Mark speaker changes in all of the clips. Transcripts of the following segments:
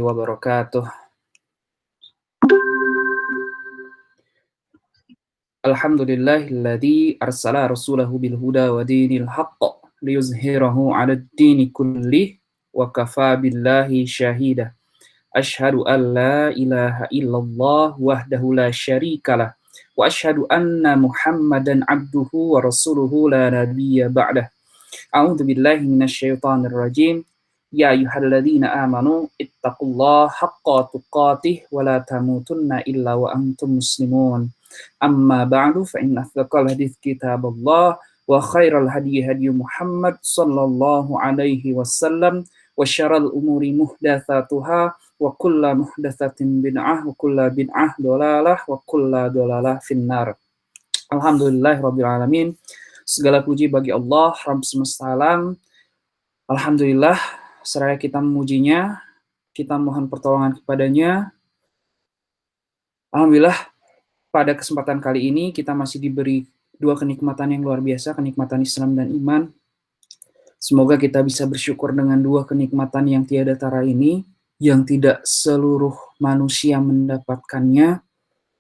Speaker 1: wabarakatuh. Alhamdulillahilladzi arsala rasulahu bil huda wa dinil haqq liyuzhirahu 'alad dini kullih wa kafa billahi syahida. Asyhadu an la ilaha illallah wahdahu la syarikalah wa asyhadu anna Muhammadan 'abduhu wa rasuluhu la nabiyya ba'dah. A'udzu billahi minasyaitonir rajim. Ya ayyuhalladzina amanu ittaqullaha haqqa tuqatih wa la tamutunna illa wa antum muslimun. Amma ba'du fa inna asdaqal hadits kitabullah wa khairal hadi hadi Muhammad sallallahu alaihi wasallam wa syarrul umuri muhdatsatuha wa kullu muhdatsatin bid'ah wa kullu bid'ah dhalalah wa kullu dhalalah finnar. Alhamdulillahirabbil alamin. Segala puji bagi Allah Rabb semesta alam. Alhamdulillah, seraya kita memujinya, kita mohon pertolongan kepadanya. Alhamdulillah, pada kesempatan kali ini kita masih diberi dua kenikmatan yang luar biasa, kenikmatan Islam dan iman. Semoga kita bisa bersyukur dengan dua kenikmatan yang tiada tara ini, yang tidak seluruh manusia mendapatkannya.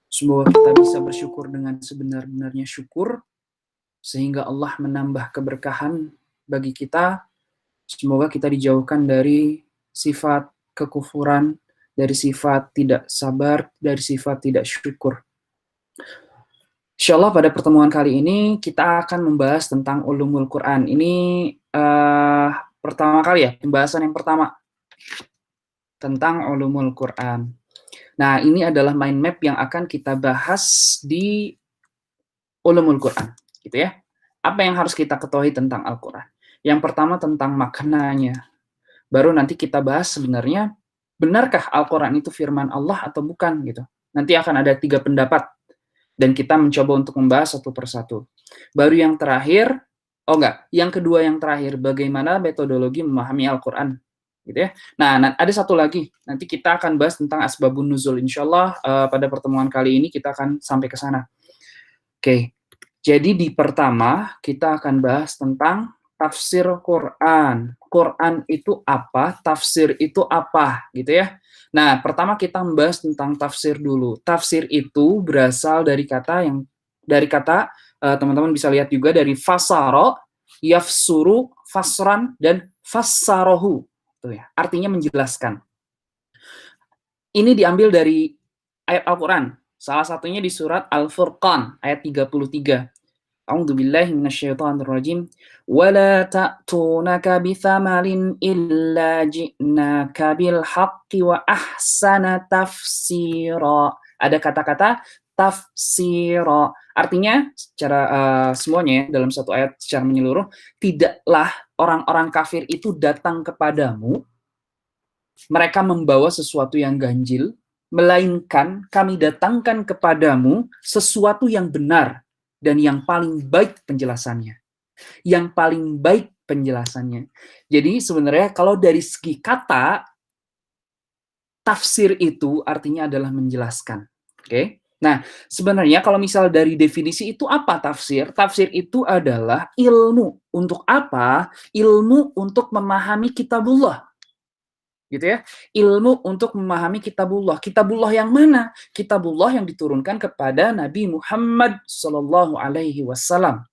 Speaker 1: Semoga kita bisa bersyukur dengan sebenar-benarnya syukur, sehingga Allah menambah keberkahan bagi kita. Semoga kita dijauhkan dari sifat kekufuran, dari sifat tidak sabar, dari sifat tidak syukur. Insyaallah pada pertemuan kali ini kita akan membahas tentang ulumul Quran. Ini pertama kali ya, pembahasan yang pertama tentang ulumul Quran. Nah, ini adalah mind map yang akan kita bahas di ulumul Quran, gitu ya. Apa yang harus kita ketahui tentang Al-Quran? Yang pertama tentang maknanya. Baru nanti kita bahas sebenarnya benarkah Al-Quran itu firman Allah atau bukan gitu. Nanti akan ada 3 pendapat dan kita mencoba untuk membahas satu persatu. Baru yang terakhir, yang kedua yang terakhir, bagaimana metodologi memahami Al-Quran, gitu ya. Nah, ada satu lagi, nanti kita akan bahas tentang asbabun nuzul. Insyaallah pada pertemuan kali ini kita akan sampai ke sana. Oke, jadi di pertama kita akan bahas tentang tafsir Quran. Quran itu apa? Tafsir itu apa? Gitu ya. Nah, pertama kita membahas tentang tafsir dulu. Tafsir itu berasal dari kata teman-teman bisa lihat juga dari fasara, yafsuru, fasran, dan fassarohu. Tuh ya, artinya menjelaskan. Ini diambil dari ayat Al-Quran. Salah satunya di surat Al-Furqan ayat 33. A'udzu billahi minasyaitonir rajim. Wala ta'tunaka bithamalin illa ji'naka bil haqqi wa ahsana tafsira. Ada kata-kata tafsira. Artinya secara semuanya dalam satu ayat secara menyeluruh, tidaklah orang-orang kafir itu datang kepadamu mereka membawa sesuatu yang ganjil, melainkan kami datangkan kepadamu sesuatu yang benar dan yang paling baik penjelasannya. Yang paling baik penjelasannya. Jadi sebenarnya kalau dari segi kata, tafsir itu artinya adalah menjelaskan. Oke? Nah, sebenarnya kalau misal dari definisi itu apa tafsir? Tafsir itu adalah ilmu. Untuk apa? Ilmu untuk memahami kitabullah. Gitu ya, ilmu untuk memahami kitabullah. Kitabullah yang mana? Kitabullah yang diturunkan kepada Nabi Muhammad sallallahu alaihi wasallam.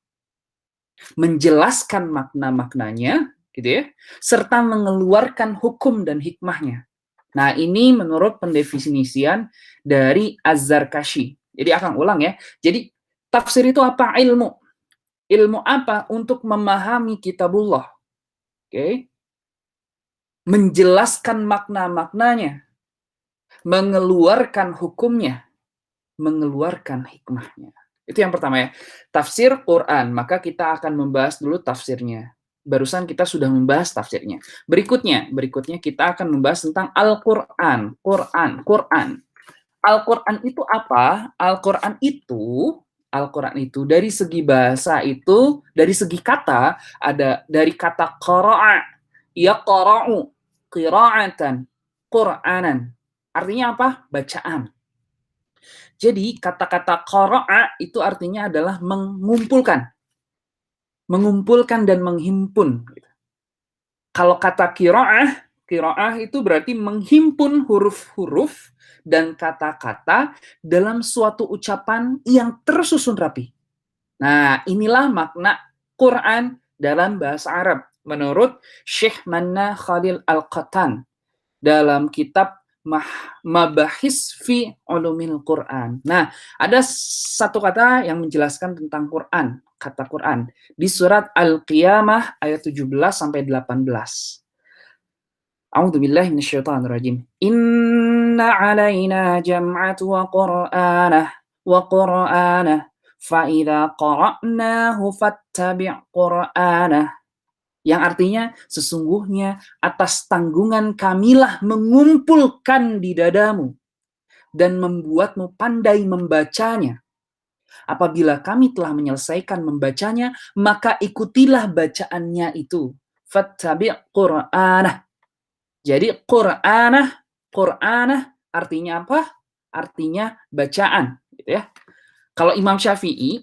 Speaker 1: Menjelaskan makna-maknanya, gitu ya, serta mengeluarkan hukum dan hikmahnya. Nah, ini menurut pendefinisian dari Az-Zarkashi. Jadi akan ulang ya. Jadi tafsir itu apa? Ilmu. Ilmu apa? Untuk memahami kitabullah. Oke. Menjelaskan makna-maknanya, mengeluarkan hukumnya, mengeluarkan hikmahnya. Itu yang pertama ya. Tafsir Quran, maka kita akan membahas dulu tafsirnya. Barusan kita sudah membahas tafsirnya. Berikutnya kita akan membahas tentang Al-Quran. Quran. Al-Quran itu apa? Al-Quran itu dari segi bahasa itu, dari segi kata, ada dari kata qara'a, yaqra'u, qira'atan, Qur'anan. Artinya apa? Bacaan. Jadi kata-kata qara'a itu artinya adalah mengumpulkan. Mengumpulkan dan menghimpun. Kalau kata qira'ah Qiraah itu berarti menghimpun huruf-huruf dan kata-kata dalam suatu ucapan yang tersusun rapi. Nah, inilah makna Quran dalam bahasa Arab menurut Syekh Manna Khalil Al-Qatan dalam kitab Mabahis fi Ulumil Quran. Nah, ada satu kata yang menjelaskan tentang Quran, kata Quran di surat Al-Qiyamah ayat 17 sampai 18. A'udzu billahi minasyaitonir rajim. Inna 'alaina jam'atu wa qur'anah fa idza qara'nahu fattabi' qur'anah. Yang artinya sesungguhnya atas tanggungan kamilah mengumpulkan di dadamu dan membuatmu pandai membacanya. Apabila kami telah menyelesaikan membacanya, maka ikutilah bacaannya itu. Fattabi' qur'anah. Jadi Qur'anah artinya apa? Artinya bacaan, gitu ya. Kalau Imam Syafi'i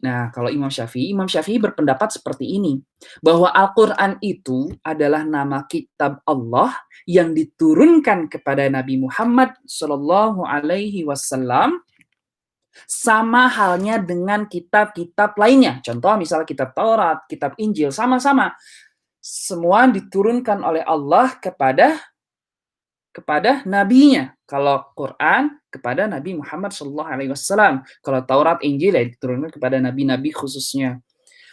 Speaker 1: berpendapat seperti ini, bahwa Al-Qur'an itu adalah nama kitab Allah yang diturunkan kepada Nabi Muhammad Shallallahu alaihi wasallam, sama halnya dengan kitab-kitab lainnya. Contoh misalnya kitab Taurat, kitab Injil, sama-sama. Semua diturunkan oleh Allah kepada nabinya. Kalau Quran kepada Nabi Muhammad SAW. Kalau Taurat, Injil ya diturunkan kepada nabi-nabi khususnya.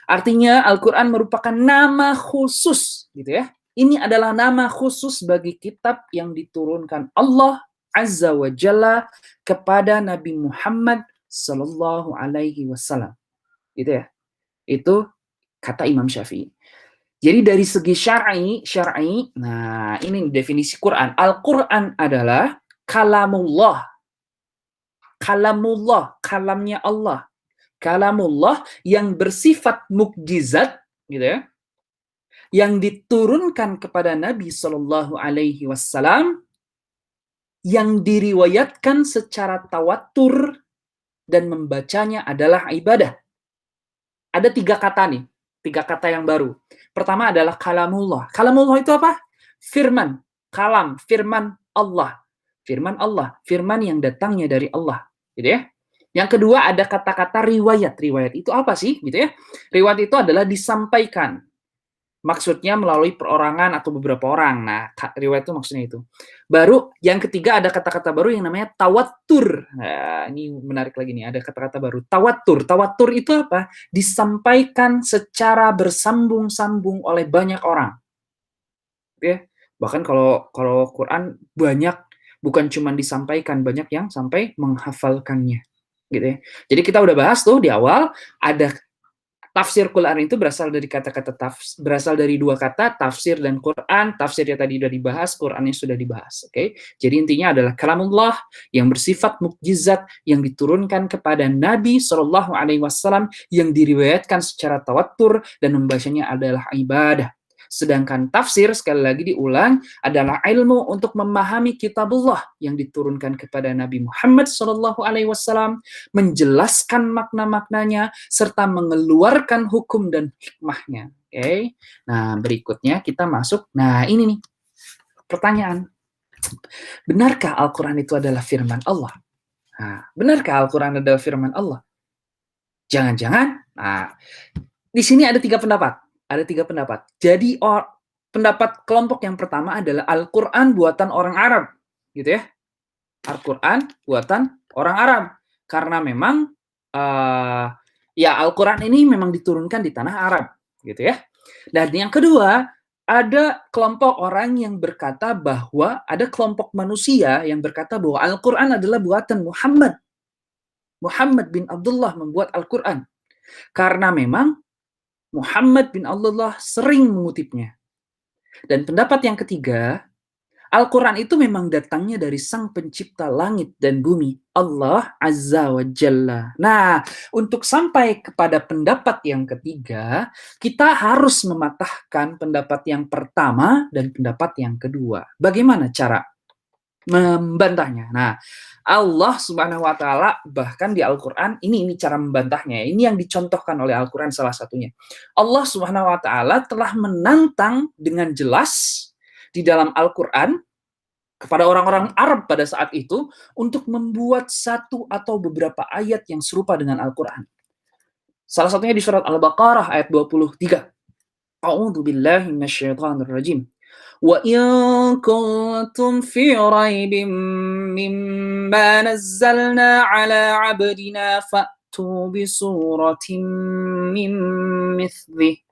Speaker 1: Artinya Al-Quran merupakan nama khusus, gitu ya. Ini adalah nama khusus bagi kitab yang diturunkan Allah Azza wa Jalla kepada Nabi Muhammad Sallallahu Alaihi Wasallam. Gitu ya. Itu kata Imam Syafi'i. Jadi dari segi syar'i, nah ini definisi Quran. Al-Quran adalah kalamullah, kalamnya Allah. Kalamullah yang bersifat mukjizat, gitu ya, yang diturunkan kepada Nabi Shallallahu Alaihi Wasallam, yang diriwayatkan secara tawatur dan membacanya adalah ibadah. Ada 3 kata nih, 3 kata yang baru. Pertama adalah kalamullah. Kalamullah itu apa? Firman. Kalam, firman Allah. Firman Allah, firman yang datangnya dari Allah, gitu ya. Yang kedua ada kata-kata riwayat. Riwayat itu apa sih, gitu ya? Riwayat itu adalah disampaikan. Maksudnya melalui perorangan atau beberapa orang. Nah, riwayat itu maksudnya itu. Baru yang ketiga ada kata-kata baru yang namanya tawatur. Nah, ini menarik lagi nih, ada kata-kata baru. Tawatur. Tawatur itu apa? Disampaikan secara bersambung-sambung oleh banyak orang. Ya. Bahkan kalau Quran banyak, bukan cuma disampaikan, banyak yang sampai menghafalkannya. Gitu ya. Jadi kita udah bahas tuh di awal, ada tafsir Quran itu berasal dari kata-kata berasal dari 2 kata, tafsir dan Quran. Tafsirnya tadi sudah dibahas, Qurannya sudah dibahas. Oke. Jadi intinya adalah kalamullah yang bersifat mukjizat yang diturunkan kepada Nabi Shallallahu alaihi wasallam yang diriwayatkan secara tawatur dan membacanya adalah ibadah. Sedangkan tafsir, sekali lagi diulang, adalah ilmu untuk memahami kitabullah yang diturunkan kepada Nabi Muhammad SAW, menjelaskan makna-maknanya, serta mengeluarkan hukum dan hikmahnya. Oke. Nah, berikutnya kita masuk. Nah, ini nih, pertanyaan. Benarkah Al-Quran itu adalah firman Allah? Nah, benarkah Al-Quran adalah firman Allah? Jangan-jangan. Nah, di sini ada 3 pendapat. Ada 3 pendapat. Jadi pendapat kelompok yang pertama adalah Al-Quran buatan orang Arab, gitu ya. Al-Quran buatan orang Arab, karena memang ya Al-Quran ini memang diturunkan di tanah Arab, gitu ya. Dan yang kedua, ada kelompok orang yang berkata bahwa ada kelompok manusia yang berkata bahwa Al-Quran adalah buatan Muhammad. Muhammad bin Abdullah membuat Al-Quran, karena memang Muhammad bin Abdullah sering mengutipnya. Dan pendapat yang ketiga, Al-Quran itu memang datangnya dari sang pencipta langit dan bumi, Allah Azza wa Jalla. Nah, untuk sampai kepada pendapat yang ketiga, kita harus mematahkan pendapat yang pertama dan pendapat yang kedua. Bagaimana cara membantahnya? Nah, Allah Subhanahu wa taala bahkan di Al-Qur'an ini cara membantahnya. Ini yang dicontohkan oleh Al-Qur'an salah satunya. Allah Subhanahu wa taala telah menantang dengan jelas di dalam Al-Quran kepada orang-orang Arab pada saat itu untuk membuat satu atau beberapa ayat yang serupa dengan Al-Quran. Salah satunya di surat Al-Baqarah ayat 23. A'udzu billahi minasyaitonir rajim. Wa in kuntum fi raibin mimma nazzalna ala 'abdina fa'tu bi suratin min mithlihi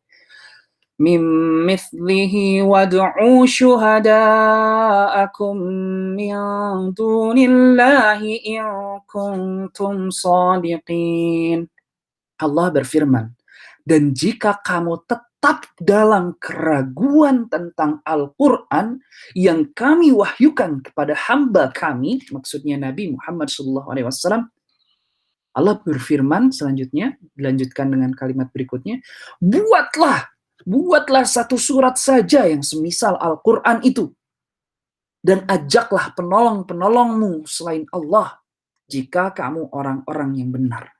Speaker 1: من مثله وادعوا شهداءكم من دون الله إن كنتم صادقين. Allah berfirman, dan jika kamu tetap dalam keraguan tentang Al-Quran yang kami wahyukan kepada hamba kami, maksudnya Nabi Muhammad SAW, Allah berfirman selanjutnya, dilanjutkan dengan kalimat berikutnya, Buatlah satu surat saja yang semisal Al-Quran itu. Dan ajaklah penolong-penolongmu selain Allah jika kamu orang-orang yang benar.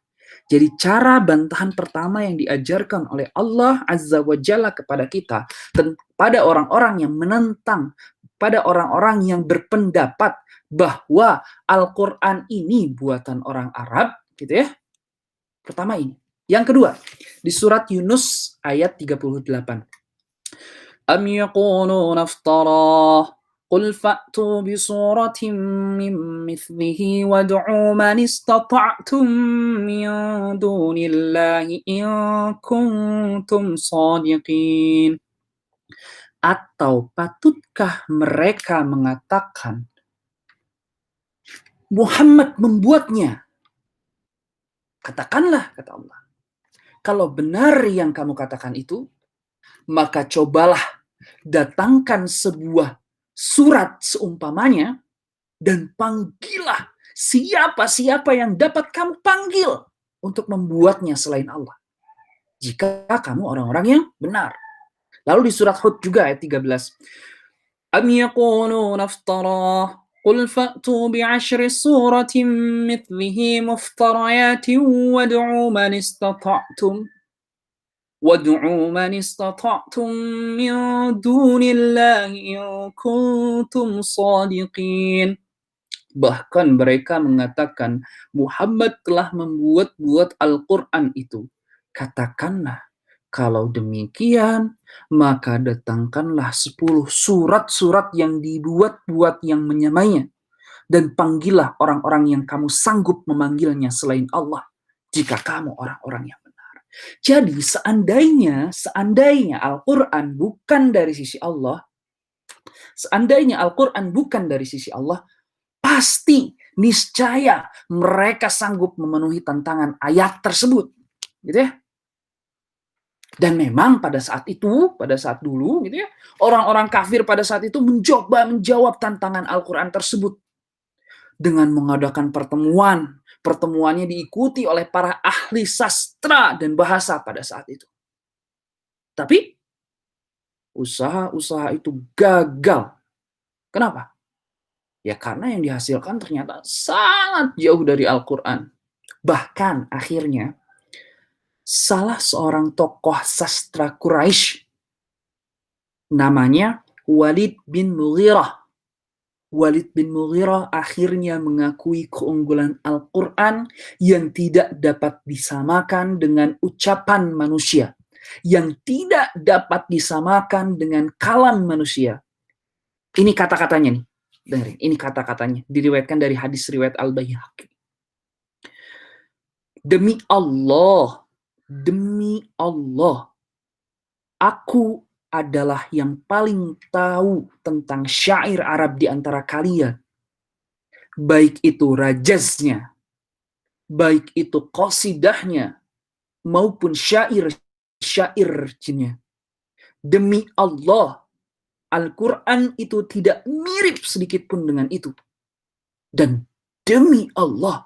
Speaker 1: Jadi cara bantahan pertama yang diajarkan oleh Allah Azza wa Jalla kepada kita, dan pada orang-orang yang menentang, pada orang-orang yang berpendapat bahwa Al-Quran ini buatan orang Arab, gitu ya. Pertama ini. Yang kedua, di surat Yunus ayat 38. Am yaquluna iftarah Qul fa'tu bi suratin min mithlihi wad'u man istata'tum min dunillahi in kuntum shadiqin. Atau patutkah mereka mengatakan Muhammad membuatnya? Katakanlah, kata Allah, kalau benar yang kamu katakan itu, maka cobalah datangkan sebuah surat seumpamanya dan panggillah siapa-siapa yang dapat kamu panggil untuk membuatnya selain Allah. Jika kamu orang-orang yang benar. Lalu di surat Hud juga ayat 13. Am yaquluna iftarah Qul fa'tu bi'ashri suratin mithlihi muftarayatin wad'u man istata'tum min dunillahi in kuntum shadiqin. Bahkan mereka mengatakan Muhammad telah membuat Al-Quran itu. Katakanlah, kalau demikian, maka datangkanlah 10 surat-surat yang dibuat-buat yang menyamainya. Dan panggillah orang-orang yang kamu sanggup memanggilnya selain Allah, jika kamu orang-orang yang benar. Jadi seandainya Al-Quran bukan dari sisi Allah, pasti, niscaya mereka sanggup memenuhi tantangan ayat tersebut. Gitu ya. Dan memang pada saat dulu, gitu ya, orang-orang kafir pada saat itu mencoba menjawab tantangan Al-Quran tersebut dengan mengadakan pertemuan. Pertemuannya diikuti oleh para ahli sastra dan bahasa pada saat itu. Tapi usaha-usaha itu gagal. Kenapa? Ya karena yang dihasilkan ternyata sangat jauh dari Al-Quran. Bahkan akhirnya salah seorang tokoh sastra Quraisy namanya Walid bin Mughirah. Walid bin Mughirah akhirnya mengakui keunggulan Al-Quran yang tidak dapat disamakan dengan ucapan manusia, yang tidak dapat disamakan dengan kalam manusia. Ini kata-katanya nih. Dengerin, ini kata-katanya. Diriwayatkan dari hadis riwayat Al-Baihaqi. Demi Allah, aku adalah yang paling tahu tentang syair Arab di antara kalian. Baik itu rajaznya, baik itu qasidahnya, maupun syair-syairnya. Demi Allah, Al-Quran itu tidak mirip sedikit pun dengan itu. Dan demi Allah,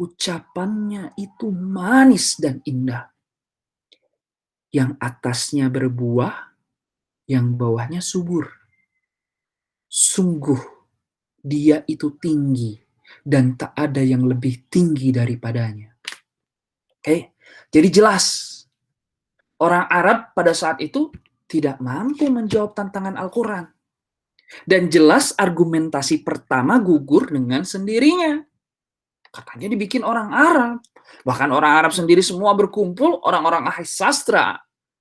Speaker 1: ucapannya itu manis dan indah. Yang atasnya berbuah, yang bawahnya subur. Sungguh, dia itu tinggi, dan tak ada yang lebih tinggi daripadanya. Oke, jadi jelas, orang Arab pada saat itu tidak mampu menjawab tantangan Al-Quran. Dan jelas argumentasi pertama gugur dengan sendirinya. Katanya dibikin orang Arab. Bahkan orang Arab sendiri semua berkumpul, orang-orang ahli sastra,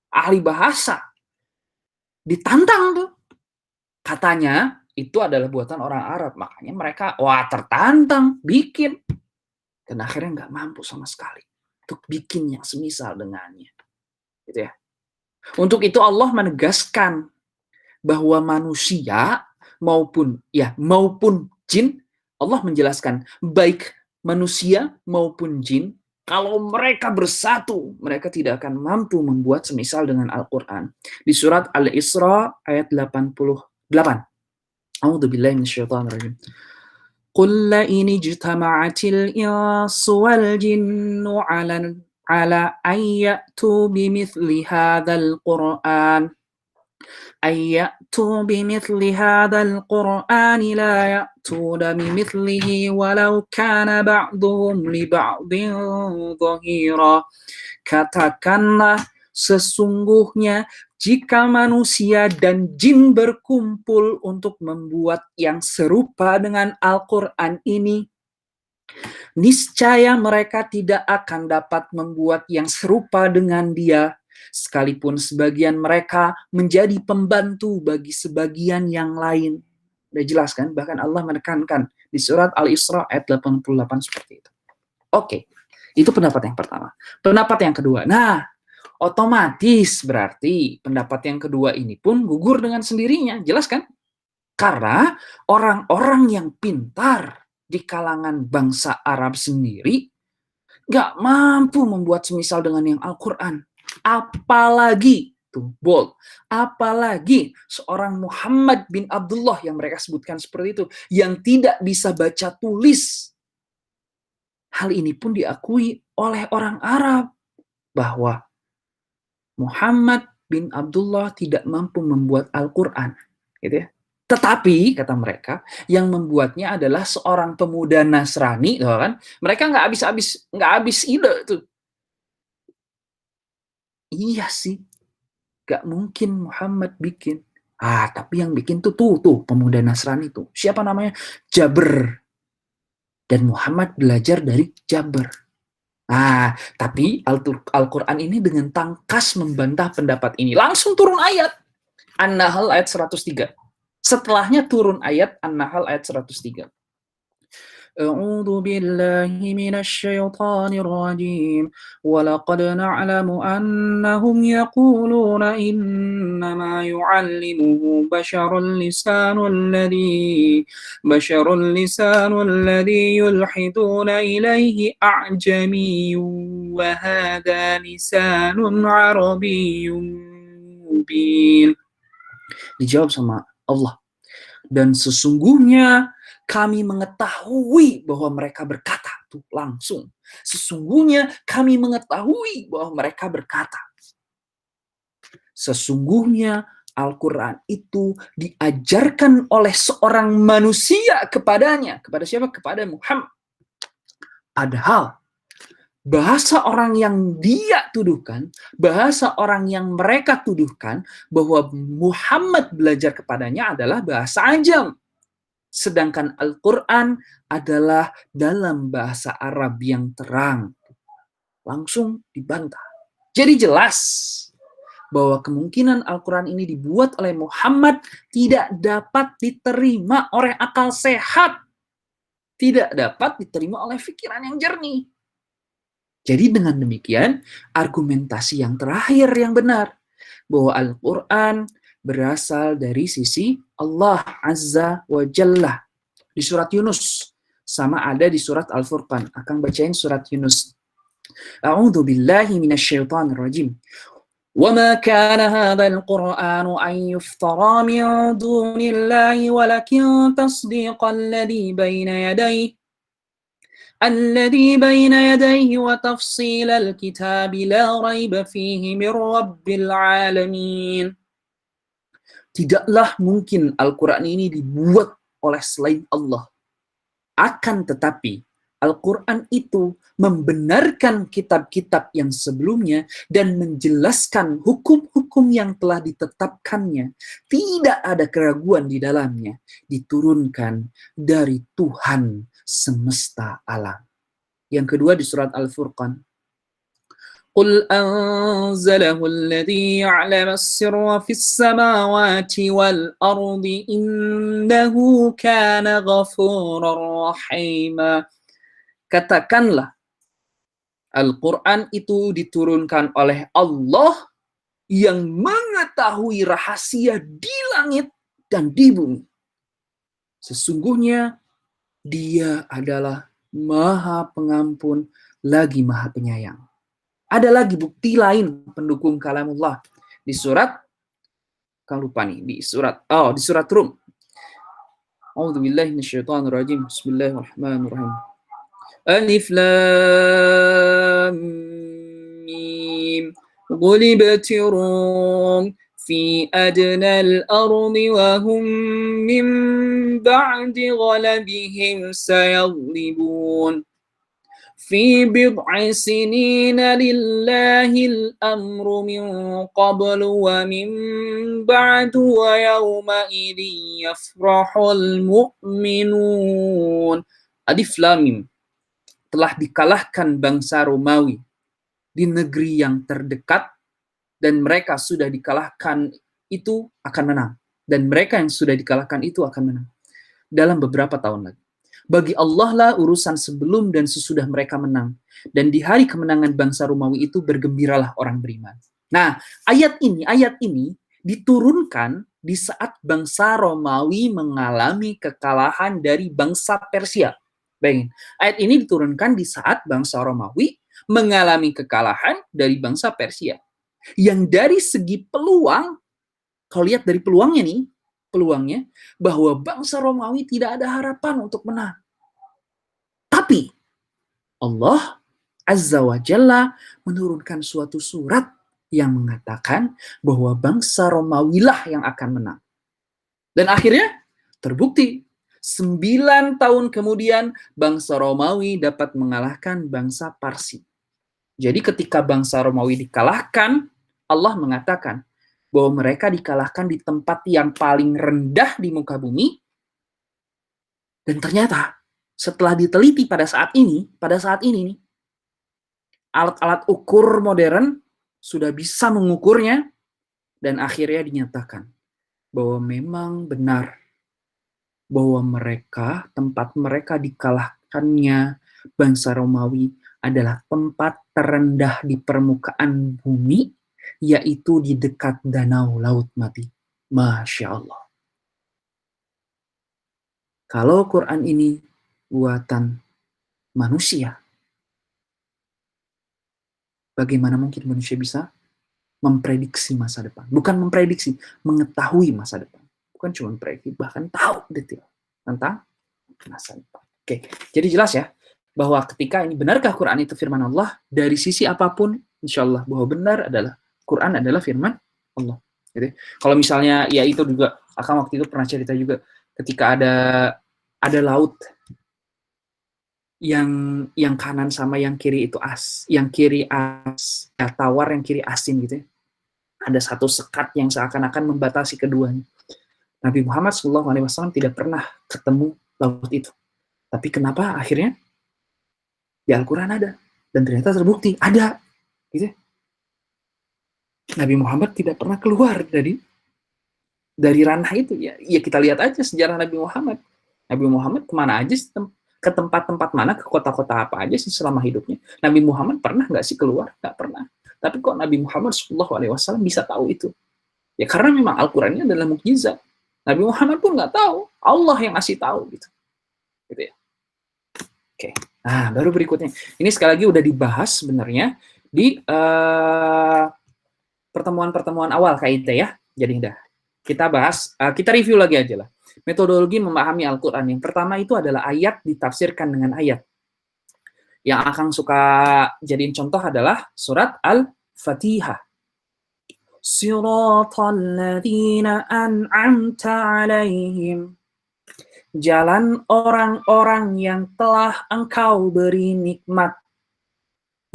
Speaker 1: ahli bahasa. Ditantang tuh. Katanya itu adalah buatan orang Arab. Makanya mereka, wah tertantang, bikin. Dan akhirnya nggak mampu sama sekali untuk bikin yang semisal dengannya. Gitu ya. Untuk itu Allah menegaskan bahwa manusia maupun jin, Allah menjelaskan baik manusia maupun jin, kalau mereka bersatu, mereka tidak akan mampu membuat semisal dengan Al-Quran. Di surat Al-Isra ayat 88. A'udzubillahi minasyaitonir rajim. Qul la in ijtama'atil insu wal jinnu 'ala an ya'tu bimithli hadzal Qur'an أَيَّأْتُوا بِمِثْلِ هَذَا الْقُرْآنِ لَا يَأْتُونَ بِمِثْلِهِ وَلَوْ كَانَ بَعْضُهُمْ لِبَعْضٍ ظَهِيرًا. Katakanlah, sesungguhnya jika manusia dan jin berkumpul untuk membuat yang serupa dengan Al-Quran ini, niscaya mereka tidak akan dapat membuat yang serupa dengan dia, sekalipun sebagian mereka menjadi pembantu bagi sebagian yang lain. Udah jelas kan? Bahkan Allah menekankan di surat Al-Isra ayat 88 seperti itu. Oke, itu pendapat yang pertama. Pendapat yang kedua, nah otomatis berarti pendapat yang kedua ini pun gugur dengan sendirinya. Jelas kan? Karena orang-orang yang pintar di kalangan bangsa Arab sendiri nggak mampu membuat semisal dengan yang Al-Quran. Apalagi, tuh bold, apalagi seorang Muhammad bin Abdullah yang mereka sebutkan seperti itu, yang tidak bisa baca tulis. Hal ini pun diakui oleh orang Arab, bahwa Muhammad bin Abdullah tidak mampu membuat Al-Quran. Gitu ya. Tetapi, kata mereka, yang membuatnya adalah seorang pemuda Nasrani, kan? Mereka nggak habis ide tuh. Iya sih, nggak mungkin Muhammad bikin. Tapi yang bikin tuh pemuda Nasrani tuh. Siapa namanya? Jabr. Dan Muhammad belajar dari Jabr. Tapi Al-Quran ini dengan tangkas membantah pendapat ini. Langsung turun ayat. An-Nahl ayat 103. Setelahnya turun ayat An-Nahl ayat 103. A'udzu billahi minasyaitonir rajim. Walaqad na'lamu annahum yaquluna innama yu'allimuhu basharun lisanul ladzi yulhiduna ilaihi a'jamiyyun wa hadha lisanun arabiyyun mubin. Dijawab sama Allah. Dan sesungguhnya kami mengetahui bahwa mereka berkata, tuh langsung. Sesungguhnya kami mengetahui bahwa mereka berkata. Sesungguhnya Al-Quran itu diajarkan oleh seorang manusia kepadanya. Kepada siapa? Kepada Muhammad. Padahal bahasa orang yang dia tuduhkan, bahasa orang yang mereka tuduhkan bahwa Muhammad belajar kepadanya adalah bahasa Ajam. Sedangkan Al-Quran adalah dalam bahasa Arab yang terang. Langsung dibantah. Jadi jelas bahwa kemungkinan Al-Quran ini dibuat oleh Muhammad tidak dapat diterima oleh akal sehat. Tidak dapat diterima oleh pikiran yang jernih. Jadi dengan demikian, argumentasi yang terakhir yang benar, bahwa Al-Quran berasal dari sisi Allah Azza wa Jalla. Di surat Yunus, sama ada di surat Al-Furqan. Akan bacain surat Yunus. A'udzu billahi minasyaitonir rajim. وَمَا كَانَ هَذَا الْقُرْآنُ أَنْ يُفْتَرَى مِنْ دُونِ اللَّهِ وَلَكِنْ تَصْدِيقَ الَّذِي بَيْنَ يَدَيْهِ وَتَفْصِيلَ الْكِتَابِ لَا رَيْبَ فِيهِ مِنْ رَبِّ الْعَالَمِينَ. Tidaklah mungkin Al-Quran ini dibuat oleh selain Allah. Akan tetapi, Al-Quran itu membenarkan kitab-kitab yang sebelumnya dan menjelaskan hukum-hukum yang telah ditetapkannya. Tidak ada keraguan di dalamnya. Diturunkan dari Tuhan semesta alam. Yang kedua di surat Al-Furqan. Qul anzalahu alladhi ya'lamu as-sirra fis samawati wal ardi innahu kana ghafurar rahima. Katakanlah, Al-Quran itu diturunkan oleh Allah yang mengetahui rahasia di langit dan di bumi. Sesungguhnya Dia adalah Maha Pengampun lagi Maha Penyayang. Ada lagi bukti lain pendukung kalamullah di surat, kalau lupa nih, di surat Rum. A'udzubillahi minasyaitonirrajim. Bismillahirrahmanirrahim. Alif Lam Mim. غلبت الروم في أدنى الأرض وهم من بعد غلبهم سيغلبون في بضع سنين لله الأمر من قبل ومن بعد ويومئذ يفرح المؤمنون. Alif Lam Mim. Telah dikalahkan bangsa Romawi di negeri yang terdekat, dan mereka sudah dikalahkan itu akan menang. Dan mereka yang sudah dikalahkan itu akan menang dalam beberapa tahun lagi. Bagi Allah lah urusan sebelum dan sesudah mereka menang. Dan di hari kemenangan bangsa Romawi itu bergembiralah orang beriman. Nah, ayat ini diturunkan di saat bangsa Romawi mengalami kekalahan dari bangsa Persia. Bayangin, ayat ini diturunkan di saat bangsa Romawi mengalami kekalahan dari bangsa Persia. Yang dari segi peluang, kalau lihat dari peluangnya, bahwa bangsa Romawi tidak ada harapan untuk menang. Tapi Allah Azza wa Jalla menurunkan suatu surat yang mengatakan bahwa bangsa Romawi lah yang akan menang. Dan akhirnya terbukti 9 tahun kemudian bangsa Romawi dapat mengalahkan bangsa Parsi. Jadi ketika bangsa Romawi dikalahkan, Allah mengatakan bahwa mereka dikalahkan di tempat yang paling rendah di muka bumi. Dan ternyata setelah diteliti pada saat ini nih, alat-alat ukur modern sudah bisa mengukurnya, dan akhirnya dinyatakan bahwa memang benar bahwa tempat mereka dikalahkannya bangsa Romawi adalah tempat terendah di permukaan bumi, yaitu di dekat danau Laut Mati. Masya Allah. Kalau Quran ini buatan manusia, bagaimana mungkin manusia bisa memprediksi masa depan? Bukan memprediksi, mengetahui masa depan. Bukan cuma memprediksi, bahkan tahu detail tentang masa depan. Oke, jadi jelas ya, bahwa ketika ini benarkah Quran itu firman Allah, dari sisi apapun, insya Allah bahwa benar adalah Quran adalah firman Allah. Jadi, kalau misalnya, ya itu juga, Akang waktu itu pernah cerita juga, ketika ada laut, yang kanan sama yang kiri itu yang kiri ya, tawar, yang kiri asin gitu ya. Ada satu sekat yang seakan-akan membatasi keduanya. Nabi Muhammad SAW tidak pernah ketemu laut itu. Tapi kenapa akhirnya di Al-Quran ada, dan ternyata terbukti ada, gitu. Nabi Muhammad tidak pernah keluar dari ranah itu. Ya kita lihat aja sejarah Nabi Muhammad. Nabi Muhammad kemana aja, ke tempat-tempat mana, ke kota-kota apa aja sih selama hidupnya. Nabi Muhammad pernah nggak sih keluar? Nggak pernah. Tapi kok Nabi Muhammad SAW bisa tahu itu? Ya karena memang Al-Qurannya adalah mukjizat. Nabi Muhammad pun nggak tahu, Allah yang ngasih tahu gitu ya. Oke. Nah, baru berikutnya. Ini sekali lagi udah dibahas sebenarnya di pertemuan-pertemuan awal KIT ya. Jadi udah kita bahas, kita review lagi aja lah. Metodologi memahami Al-Quran. Yang pertama itu adalah ayat ditafsirkan dengan ayat. Yang Akang suka jadiin contoh adalah surat Al-Fatihah. Siratal ladzina an'amta alaihim jalan orang-orang yang telah engkau beri nikmat.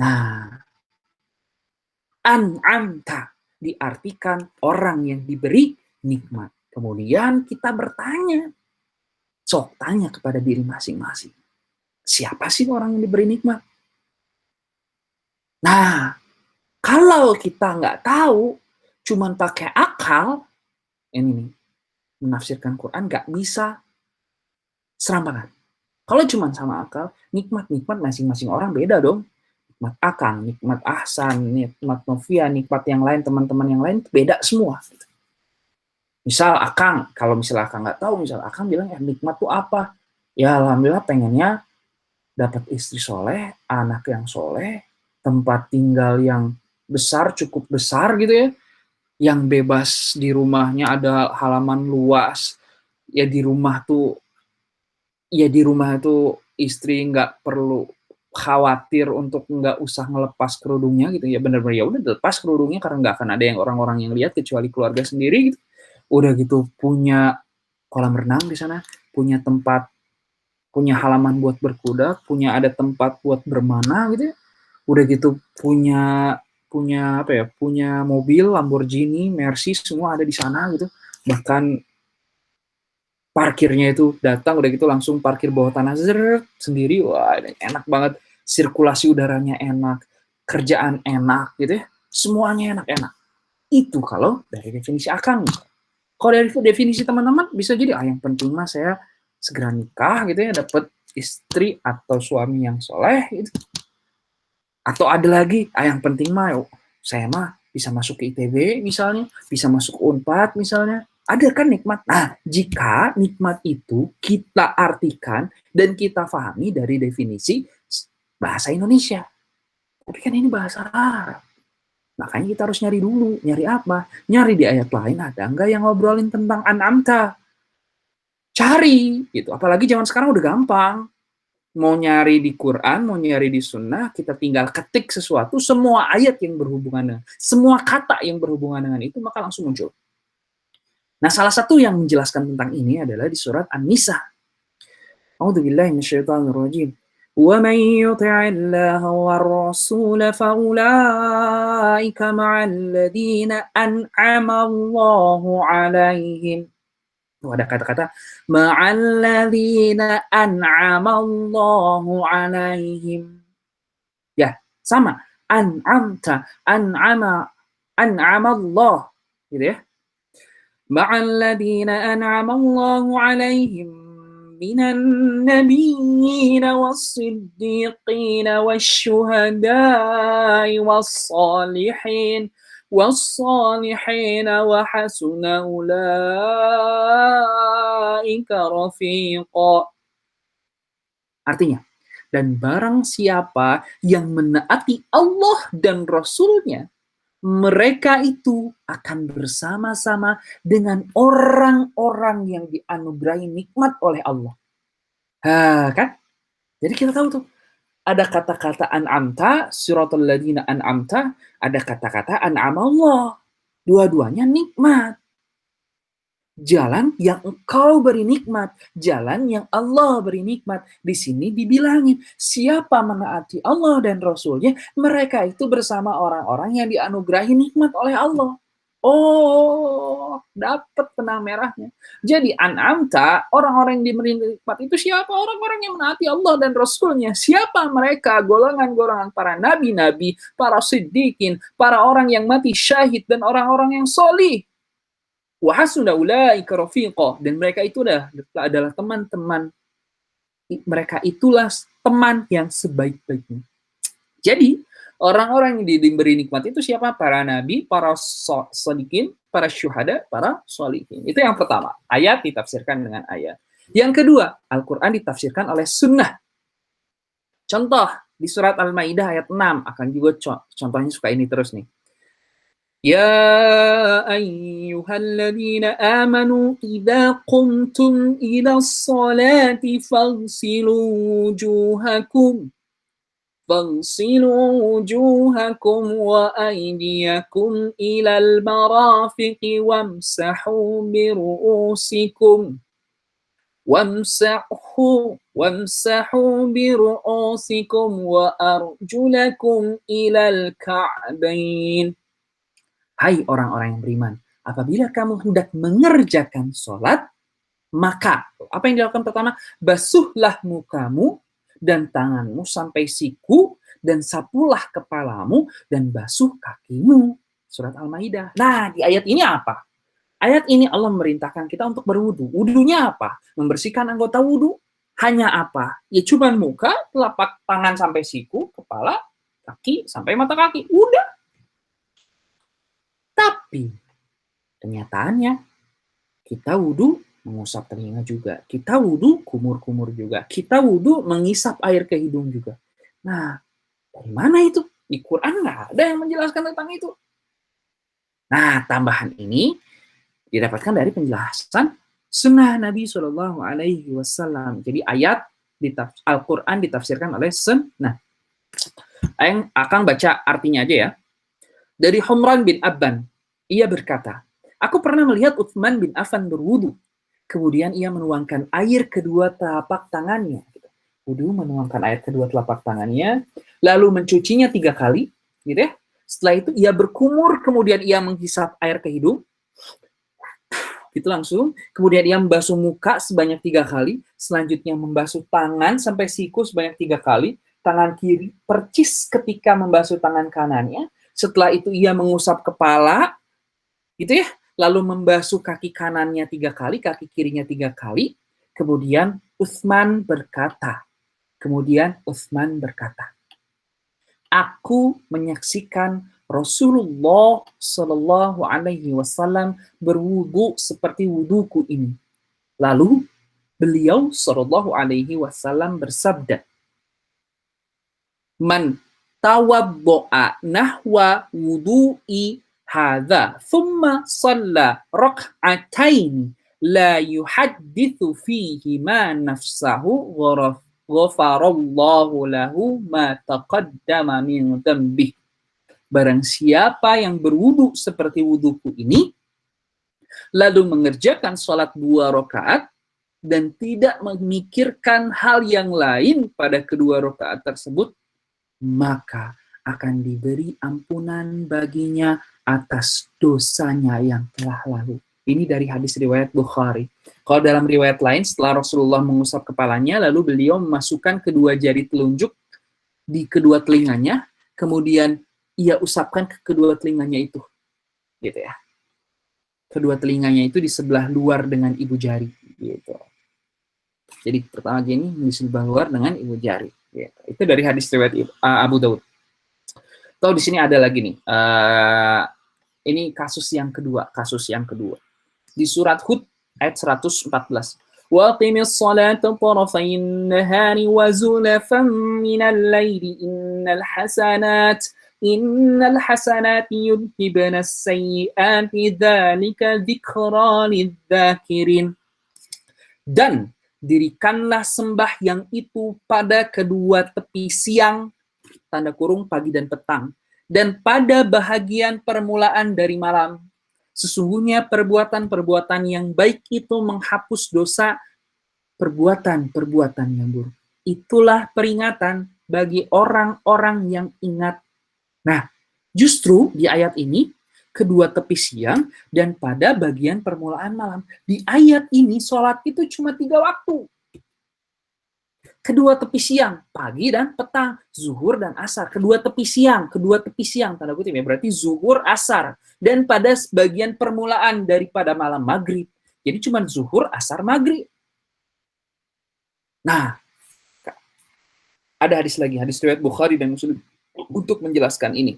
Speaker 1: Nah, an'amta diartikan orang yang diberi nikmat. Kemudian kita bertanya, sok tanya kepada diri masing-masing. Siapa sih orang yang diberi nikmat? Nah, kalau kita nggak tahu, cuman pakai akal, ini nih, menafsirkan Quran nggak bisa serampangan. Kalau cuma sama akal, nikmat-nikmat masing-masing orang beda dong. Nikmat Akang, nikmat Ahsan, nikmat Novia, nikmat yang lain, teman-teman yang lain, beda semua. Misal Akang, kalau misalnya Akang nggak tahu, misal Akang bilang, nikmat tuh apa? Ya alhamdulillah pengennya dapat istri soleh, anak yang soleh, tempat tinggal yang besar, cukup besar gitu ya, yang bebas di rumahnya ada halaman luas, ya di rumah tuh istri nggak perlu khawatir untuk nggak usah ngelepas kerudungnya gitu ya, bener-bener ya udah lepas kerudungnya karena nggak akan ada yang orang-orang yang lihat kecuali keluarga sendiri gitu. Udah gitu punya kolam renang di sana, punya tempat, punya halaman buat berkuda, punya ada tempat buat bermana gitu ya. Udah gitu punya punya apa ya, punya mobil Lamborghini, Mercy semua ada di sana gitu. Bahkan parkirnya itu datang udah gitu langsung parkir bawah tanah sendiri. Wah, enak banget, sirkulasi udaranya enak, kerjaan enak gitu ya, semuanya enak-enak. Itu kalau dari definisi Akang. Kalau dari definisi teman-teman bisa jadi yang penting mah saya segera nikah gitu ya, dapat istri atau suami yang soleh gitu. Atau ada lagi yang penting mah saya mah bisa masuk ke ITB misalnya, bisa masuk Unpad misalnya, ada kan nikmat. Nah, jika nikmat itu kita artikan dan kita pahami dari definisi bahasa Indonesia. Tapi kan ini bahasa Arab. Makanya kita harus nyari dulu. Nyari apa? Nyari di ayat lain ada nggak yang ngobrolin tentang an'amta? Cari gitu. Apalagi zaman sekarang udah gampang. Mau nyari di Quran, mau nyari di Sunnah, kita tinggal ketik sesuatu, semua ayat yang berhubungan dengan, semua kata yang berhubungan dengan itu, maka langsung muncul. Nah, salah satu yang menjelaskan tentang ini adalah di surat An-Nisa. A'udzubillahi minasyaitonirrajim. وَمَن يُطِعِ اللَّهَ وَالرَّسُولَ فَأُولَٰئِكَ مَعَ الَّذِينَ أَنْعَمَ اللَّهُ عَلَيْهِمْ. Ada kata-kata ma'alladzina an'amallahu 'alaihim. Ya, sama. An'amta, an'amallah gitu ya. Ma'alladzina an'amallahu 'alaihim minan nabiyyin was-siddiqin wasyuhada'i was-salihin wa hasuna ulaika rafiqa. Artinya, dan barang siapa yang menaati Allah dan Rasul-Nya, mereka itu akan bersama-sama dengan orang-orang yang dianugerahi nikmat oleh Allah. Kan? Jadi kita tahu tuh, ada kata-kata an'amta, siratal ladzina an'amta, ada kata-kata an'amallah. Dua-duanya nikmat. Jalan yang engkau beri nikmat, jalan yang Allah beri nikmat. Di sini dibilangin, siapa menaati Allah dan Rasul-Nya, mereka itu bersama orang-orang yang dianugerahi nikmat oleh Allah. Oh, dapat benang merahnya. Jadi an'amta, orang-orang yang diberi nikmat itu siapa? Orang-orang yang menaati Allah dan Rasul-Nya. Siapa mereka? Golongan-golongan para nabi-nabi, para siddiqin, para orang yang mati syahid, dan orang-orang yang solih. Wa hasuna ulaika rafiqa, dan mereka itu adalah teman-teman, mereka itulah teman yang sebaik-baiknya. Jadi orang-orang yang diberi nikmat itu siapa? Para nabi, para shodiqin, para syuhada, para sholihin. Itu yang pertama, ayat ditafsirkan dengan ayat. Yang kedua, Al-Quran ditafsirkan oleh sunnah. Contoh di surat Al-Maidah ayat 6, akan juga contohnya suka ini terus nih. يا أيها الذين آمنوا إذا قمتم إلى الصلاة فاغسلوا وجوهكم وأيديكم إلى المرافق وامسحوا برؤوسكم. wamsahu bi ru'usikum wa arjulakum ilal ka'bain. Hai orang-orang yang beriman, apabila kamu hendak mengerjakan sholat, maka apa yang dilakukan pertama? Basuhlah mukamu dan tanganmu sampai siku, dan sapulah kepalamu dan basuh kakimu. Surat Al-Maidah. Nah, di ayat ini apa? Ayat ini Allah memerintahkan kita untuk berwudu. Wudunya apa? Membersihkan anggota wudu. Hanya apa? Ya cuma muka, telapak tangan sampai siku, kepala, kaki, sampai mata kaki. Udah. Tapi, kenyataannya, kita wudu mengusap telinga juga. Kita wudu kumur-kumur juga. Kita wudu mengisap air ke hidung juga. Nah, dari mana itu? Di Quran nggak ada yang menjelaskan tentang itu. Nah, tambahan ini didapatkan dari penjelasan sunnah Nabi Shallallahu Alaihi Wasallam. Jadi ayat di Al-Quran ditafsirkan oleh sunnah. Yang akan baca artinya aja ya. Dari Humran bin Abban, ia berkata, aku pernah melihat Utsman bin Affan berwudu. Kemudian ia menuangkan air kedua telapak tangannya. Wudu menuangkan air kedua telapak tangannya, lalu mencucinya 3 kali, gitu ya. Setelah itu ia berkumur, kemudian ia menghisap air ke hidung, gitu langsung. Kemudian ia membasuh muka sebanyak 3 kali, selanjutnya membasuh tangan sampai siku sebanyak 3 kali, tangan kiri percis ketika membasuh tangan kanannya. Setelah itu ia mengusap kepala, gitu ya, lalu membasuh kaki kanannya 3 kali, kaki kirinya 3 kali. Kemudian Utsman berkata, aku menyaksikan Rasulullah Shallallahu Alaihi Wasallam berwudu seperti wuduku ini. Lalu beliau Shallallahu Alaihi Wasallam bersabda, man tawaddo'a nahwa wudu'i hadza thumma shalla rak'atain la yuhaddithu fihi ma nafsahu ghafarallahu lahu ma taqaddama min dzambih. Barang siapa yang berwudu seperti wuduku ini, lalu mengerjakan sholat 2 rakaat dan tidak memikirkan hal yang lain pada kedua rakaat tersebut, maka akan diberi ampunan baginya atas dosanya yang telah lalu. Ini dari hadis riwayat Bukhari. Kalau dalam riwayat lain, setelah Rasulullah mengusap kepalanya, lalu beliau memasukkan kedua jari telunjuk di kedua telinganya, kemudian ia usapkan ke kedua telinganya itu, gitu ya. Kedua telinganya itu di sebelah luar dengan ibu jari, gitu. Jadi pertama gini di sebelah luar dengan ibu jari. Gitu. Itu dari hadis riwayat Abu Daud. Tahu di sini ada lagi nih. Ini kasus yang kedua. Di surat Hud ayat 114. Wa qimis salata tarafayn nahari wa zulafan minal laili innal hasanati yudhibna as-sayyi'ati dzalika dzikra lidz-dzakirin. Dan dirikanlah sembahyang itu pada kedua tepi siang, tanda kurung pagi dan petang, dan pada bahagian permulaan dari malam. Sesungguhnya perbuatan-perbuatan yang baik itu menghapus dosa perbuatan-perbuatan yang buruk. Itulah peringatan bagi orang-orang yang ingat. Nah, justru di ayat ini, kedua tepi siang dan pada bagian permulaan malam. Di ayat ini, sholat itu cuma 3 waktu. Kedua tepi siang, pagi dan petang, zuhur dan asar. Kedua tepi siang, tanda kutip ya, berarti zuhur, asar. Dan pada bagian permulaan daripada malam maghrib. Jadi cuma zuhur, asar, maghrib. Nah, ada hadis lagi, hadis riwayat Bukhari dan Muslim untuk menjelaskan ini.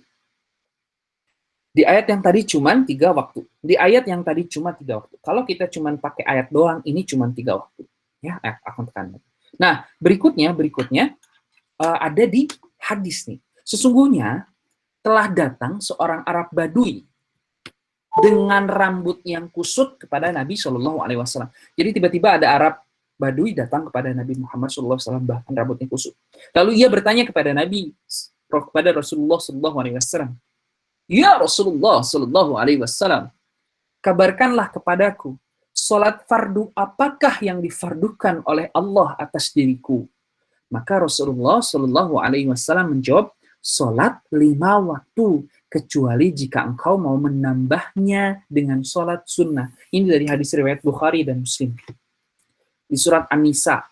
Speaker 1: Di ayat yang tadi cuma 3 waktu. Kalau kita cuma pakai ayat doang, ini cuma 3 waktu. Ya, akan tekan. Nah, berikutnya ada di hadis nih. Sesungguhnya telah datang seorang Arab Badui dengan rambut yang kusut kepada Nabi Shallallahu Alaihi Wasallam. Jadi tiba-tiba ada Arab Badui datang kepada Nabi Muhammad Shallallahu Alaihi Wasallam, bahkan rambutnya kusut. Lalu ia bertanya kepada Rasulullah Shallallahu Alaihi Wasallam, ya Rasulullah Shallallahu Alaihi Wasallam, kabarkanlah kepadaku Salat fardu apakah yang difardukan oleh Allah atas diriku? Maka Rasulullah Shallallahu Alaihi Wasallam menjawab, salat 5 waktu, kecuali jika engkau mau menambahnya dengan salat sunnah. Ini dari hadis riwayat Bukhari dan Muslim. Di surat An-Nisa.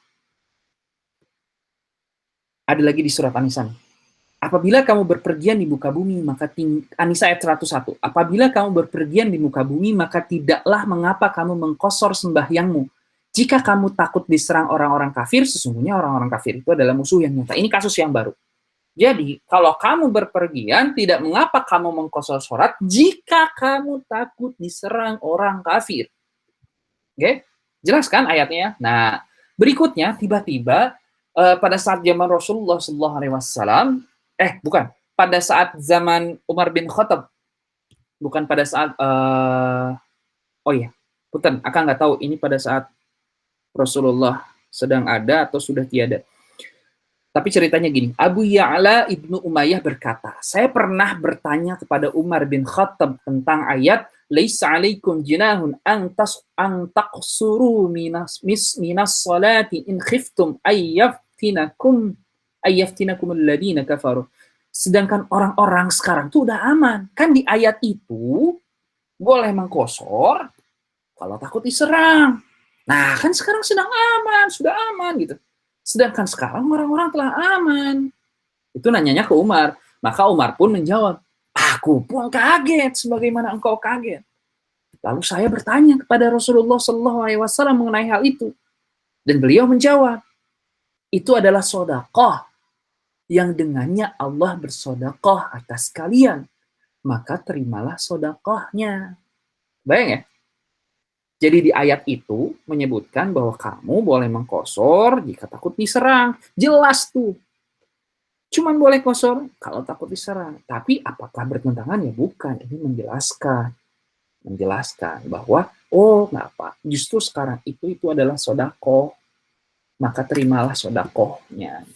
Speaker 1: Ada lagi di surat An-Nisa. Apabila kamu berpergian di muka bumi, maka An-Nisa ayat 101. Apabila kamu berpergian di muka bumi, maka tidaklah mengapa kamu mengkosor sembahyangmu. Jika kamu takut diserang orang-orang kafir, sesungguhnya orang-orang kafir itu adalah musuh yang nyata. Ini kasus yang baru. Jadi, kalau kamu berpergian, tidak mengapa kamu mengkosor sholat jika kamu takut diserang orang kafir. Oke? Jelas kan ayatnya? Nah, berikutnya tiba-tiba pada saat zaman Rasulullah SAW, bukan, pada saat zaman Umar bin Khattab, bukan pada saat, punten, Akang nggak tahu ini pada saat Rasulullah sedang ada atau sudah tiada. Tapi ceritanya gini, Abu Ya'la ibnu Umayyah berkata, saya pernah bertanya kepada Umar bin Khattab tentang ayat Laisa alaikum jinahun an taqsuru minas salati in khiftum ayyaftinakum alladhina kafaru. Sedangkan orang-orang sekarang tuh udah aman. Kan di ayat itu boleh mengkosor kalau takut diserang. Nah, kan sekarang sedang aman, sudah aman gitu. Sedangkan sekarang orang-orang telah aman. Itu nanyanya ke Umar. Maka Umar pun menjawab, aku pun kaget sebagaimana engkau kaget. Lalu saya bertanya kepada Rasulullah SAW mengenai hal itu. Dan beliau menjawab, itu adalah sedekah yang dengannya Allah bersedekah atas kalian. Maka terimalah sedekahnya. Bayang ya? Jadi di ayat itu menyebutkan bahwa kamu boleh mengkosor jika takut diserang. Jelas tuh. Cuman boleh kosor kalau takut diserang. Tapi apakah bertentangan? Ya bukan. Ini menjelaskan bahwa nggak apa. Justru sekarang itu adalah sedekah. Maka terimalah sedekahnya.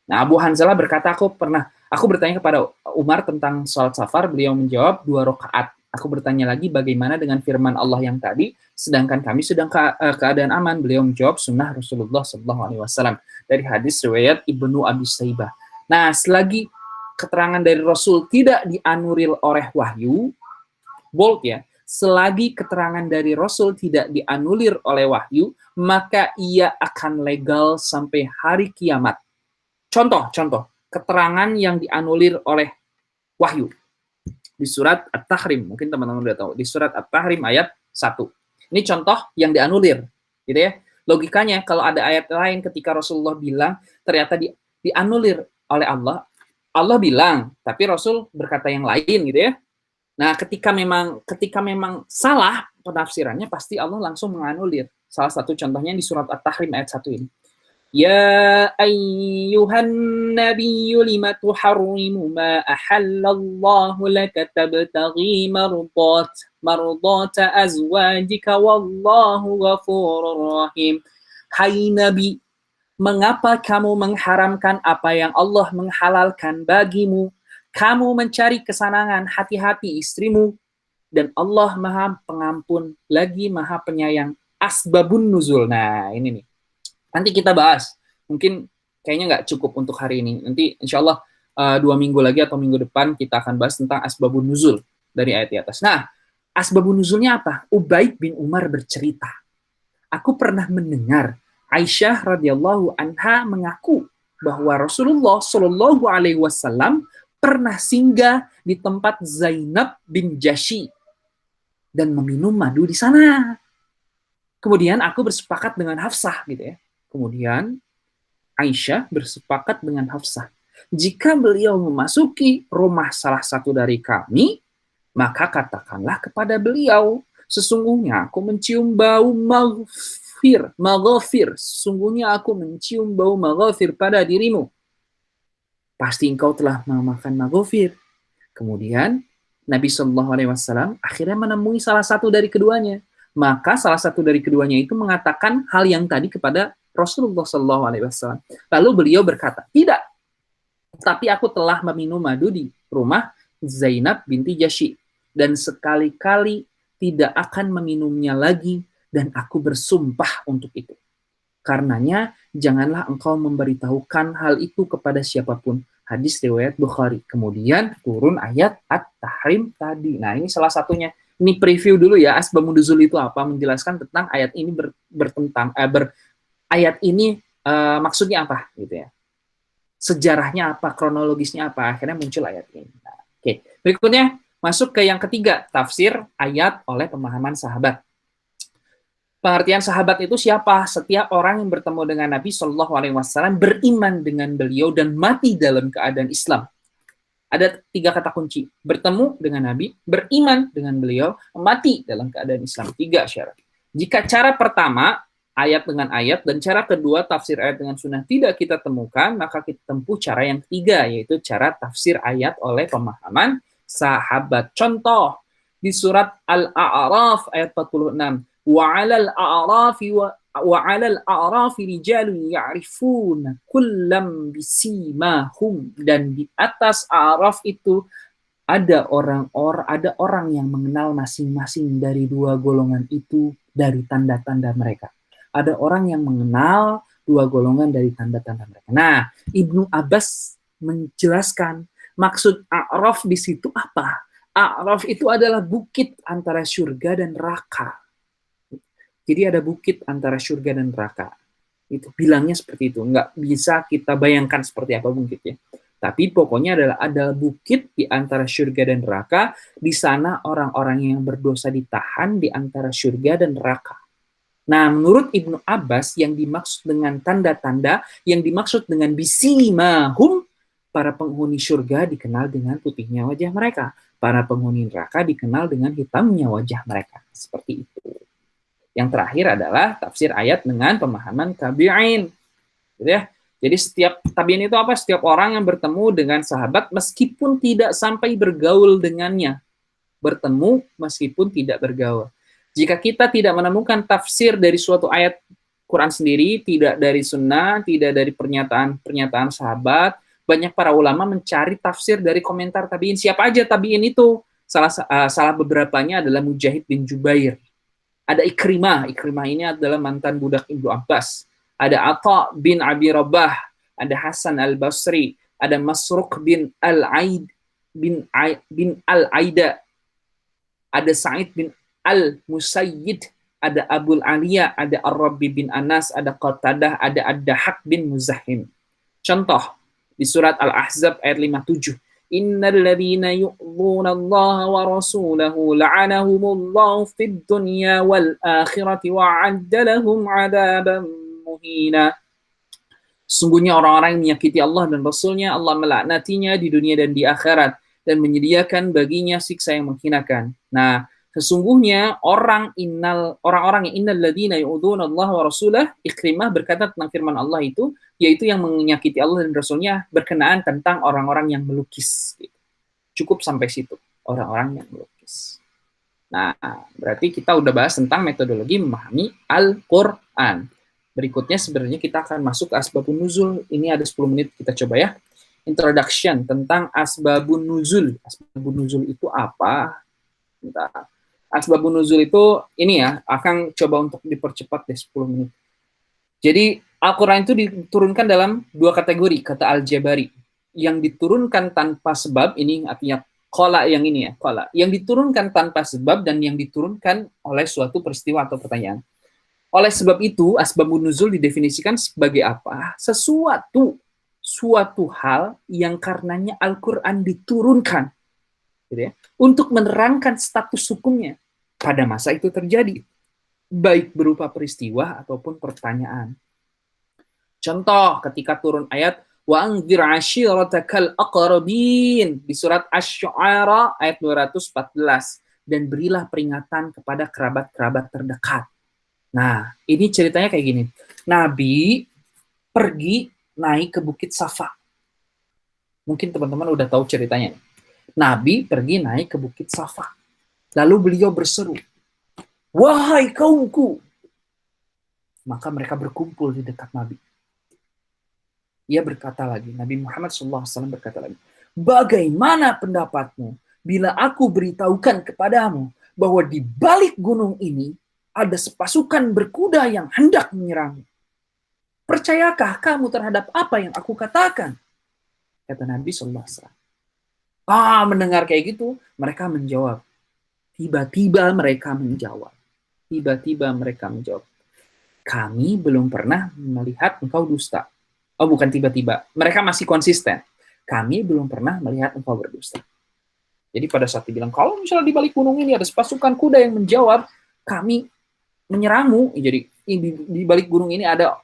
Speaker 1: Nah, Abu Hanzalah berkata, aku bertanya kepada Umar tentang salat safar, beliau menjawab 2 rakaat. Aku bertanya lagi bagaimana dengan firman Allah yang tadi, sedangkan kami sedang keadaan aman. Beliau menjawab sunnah Rasulullah SAW dari hadis riwayat Ibnu Abi Saibah. Nah, selagi keterangan dari Rasul tidak dianulir oleh wahyu, bold ya, selagi keterangan dari Rasul tidak dianulir oleh wahyu, maka ia akan legal sampai hari kiamat. Contoh, keterangan yang dianulir oleh wahyu. Di surat At-Tahrim, mungkin teman-teman udah tahu, di surat At-Tahrim ayat 1. Ini contoh yang dianulir, gitu ya. Logikanya, kalau ada ayat lain ketika Rasulullah bilang, ternyata dianulir oleh Allah, Allah bilang, tapi Rasul berkata yang lain, gitu ya. Nah, ketika memang salah penafsirannya, pasti Allah langsung menganulir. Salah satu contohnya di surat At-Tahrim ayat 1 ini. Ya ayyuhan nabiyyu lima tuharrimu ma ahallallahu laka tabtaghi mardata azwajika wallahu ghafurur rahim. Hai Nabi, mengapa kamu mengharamkan apa yang Allah menghalalkan bagimu? Kamu mencari kesenangan hati-hati istrimu, dan Allah Maha Pengampun lagi Maha Penyayang. Asbabun nuzul. Nah, ini nih. Nanti kita bahas. Mungkin kayaknya nggak cukup untuk hari ini. Nanti insya Allah 2 minggu lagi atau minggu depan kita akan bahas tentang asbabun nuzul dari ayat di atas. Nah, asbabun nuzulnya apa? Ubaid bin Umar bercerita. Aku pernah mendengar Aisyah radhiyallahu anha mengaku bahwa Rasulullah Shallallahu Alaihi Wasallam pernah singgah di tempat Zainab bin Jahsy dan meminum madu di sana. Kemudian aku bersepakat dengan Hafsah gitu ya. Kemudian Aisyah bersepakat dengan Hafsah. Jika beliau memasuki rumah salah satu dari kami, maka katakanlah kepada beliau, sesungguhnya aku mencium bau maghfir. Sesungguhnya aku mencium bau maghfir pada dirimu. Pasti engkau telah memakan maghfir. Kemudian Nabi Shallallahu Alaihi Wasallam akhirnya menemui salah satu dari keduanya. Maka salah satu dari keduanya itu mengatakan hal yang tadi kepada Rasulullah Shallallahu Alaihi Wasallam. Lalu beliau berkata, tidak. Tapi aku telah meminum madu di rumah Zainab binti Jahsy dan sekali-kali tidak akan meminumnya lagi, dan aku bersumpah untuk itu. Karenanya, janganlah engkau memberitahukan hal itu kepada siapapun. Hadis riwayat Bukhari. Kemudian turun ayat At-Tahrim tadi. Nah, ini salah satunya. Ini preview dulu ya, asbabun nuzul itu apa, menjelaskan tentang ayat ini ayat ini maksudnya apa gitu ya. Sejarahnya apa, kronologisnya apa, akhirnya muncul ayat ini. Nah, oke. Berikutnya masuk ke yang ketiga, tafsir ayat oleh pemahaman sahabat. Pengertian sahabat itu siapa? Setiap orang yang bertemu dengan Nabi Shallallahu Alaihi Wasallam, beriman dengan beliau dan mati dalam keadaan Islam. Ada 3 kata kunci: bertemu dengan Nabi, beriman dengan beliau, mati dalam keadaan Islam. 3 syarat. Jika cara pertama ayat dengan ayat dan cara kedua tafsir ayat dengan sunnah tidak kita temukan, maka kita tempuh cara yang ketiga, yaitu cara tafsir ayat oleh pemahaman sahabat. Contoh di surat Al-A'raf ayat 46. وعلى الأعراف رجال يعرفون كلا بسيماهم, dan di atas A'raf itu ada orang yang mengenal masing-masing dari 2 golongan itu dari tanda-tanda mereka. Ada orang yang mengenal 2 golongan dari tanda-tanda mereka. Nah, Ibnu Abbas menjelaskan maksud A'raf di situ apa? A'raf itu adalah bukit antara surga dan neraka. Jadi ada bukit antara surga dan neraka. Itu bilangnya seperti itu. Nggak bisa kita bayangkan seperti apa bukitnya. Tapi pokoknya adalah ada bukit di antara surga dan neraka. Di sana orang-orang yang berdosa ditahan di antara surga dan neraka. Nah, menurut Ibnu Abbas, yang dimaksud dengan tanda-tanda, yang dimaksud dengan bisimahum, para penghuni surga dikenal dengan putihnya wajah mereka. Para penghuni neraka dikenal dengan hitamnya wajah mereka. Seperti itu. Yang terakhir adalah tafsir ayat dengan pemahaman tabi'in. Gitu ya. Jadi setiap tabi'in itu apa? Setiap orang yang bertemu dengan sahabat meskipun tidak sampai bergaul dengannya. Bertemu meskipun tidak bergaul. Jika kita tidak menemukan tafsir dari suatu ayat Quran sendiri, tidak dari sunnah, tidak dari pernyataan sahabat, banyak para ulama mencari tafsir dari komentar tabi'in. Siapa aja tabi'in itu? Salah beberapanya adalah Mujahid bin Jubair. Ada Ikrimah ini adalah mantan budak Ibnu Abbas. Ada Atha bin Abi Rabah, ada Hasan al-Basri, ada Masruq bin Al-Aida, ada Sa'id bin Al-Musayyid, ada Abul Aliyah, ada Ar-Rabi bin Anas, ada Qatadah, ada Ad-Dahak bin Muzahim. Contoh, di surat Al-Ahzab ayat 57. Innal ladzina yu'dhuna Allah wa rasulahu la'anahumullahu fid dunya wal akhirati wa 'adda lahum 'adzaban muhina. Sungguhnya orang-orang yang menyakiti Allah dan Rasulnya, Allah melaknatinya di dunia dan di akhirat dan menyediakan baginya siksa yang menghinakan. Nah, sesungguhnya orang-orang yang innal ladzina yu'dhuna Allah wa rasulahu, Ikrimah berkata tentang firman Allah itu, yaitu yang menyakiti Allah dan Rasulnya, berkenaan tentang orang-orang yang melukis. Cukup sampai situ, orang-orang yang melukis. Nah, berarti kita udah bahas tentang metodologi memahami Al-Quran. Berikutnya sebenarnya kita akan masuk ke asbabun nuzul. Ini ada 10 menit, kita coba ya. Introduction tentang asbabun nuzul. Asbabun nuzul itu apa? Bentar. Asbabun nuzul itu ini ya, akan coba untuk dipercepat deh 10 menit. Jadi Al-Quran itu diturunkan dalam 2 kategori, kata Al-Jabari. Yang diturunkan tanpa sebab, ini artinya qala yang ini ya, qala. Yang diturunkan tanpa sebab dan yang diturunkan oleh suatu peristiwa atau pertanyaan. Oleh sebab itu, asbabun nuzul didefinisikan sebagai apa? Suatu hal yang karenanya Al-Quran diturunkan. Gitu ya, untuk menerangkan status hukumnya pada masa itu terjadi, baik berupa peristiwa ataupun pertanyaan. Contoh, ketika turun ayat wa anzir ashiratakal aqrabin di surat Asy-Syu'ara ayat 214, dan berilah peringatan kepada kerabat-kerabat terdekat. Nah, ini ceritanya kayak gini. Nabi pergi naik ke Bukit Safa. Mungkin teman-teman udah tahu ceritanya. Nabi pergi naik ke Bukit Safa. Lalu beliau berseru, "Wahai kaumku!" Maka mereka berkumpul di dekat Nabi. Ia berkata lagi, Nabi Muhammad SAW berkata lagi, "Bagaimana pendapatmu bila aku beritahukan kepadamu bahwa di balik gunung ini ada sepasukan berkuda yang hendak menyerangmu. Percayakah kamu terhadap apa yang aku katakan? Kata Nabi SAW. Mendengar kayak gitu, mereka menjawab. Tiba-tiba mereka menjawab. Kami belum pernah melihat engkau dusta. Oh, bukan tiba-tiba. Mereka masih konsisten. Kami belum pernah melihat engkau berdusta. Jadi pada saat dibilang, kalau misalnya di balik gunung ini ada sepasukan kuda yang menjawab, kami menyerangmu. Jadi di balik gunung ini ada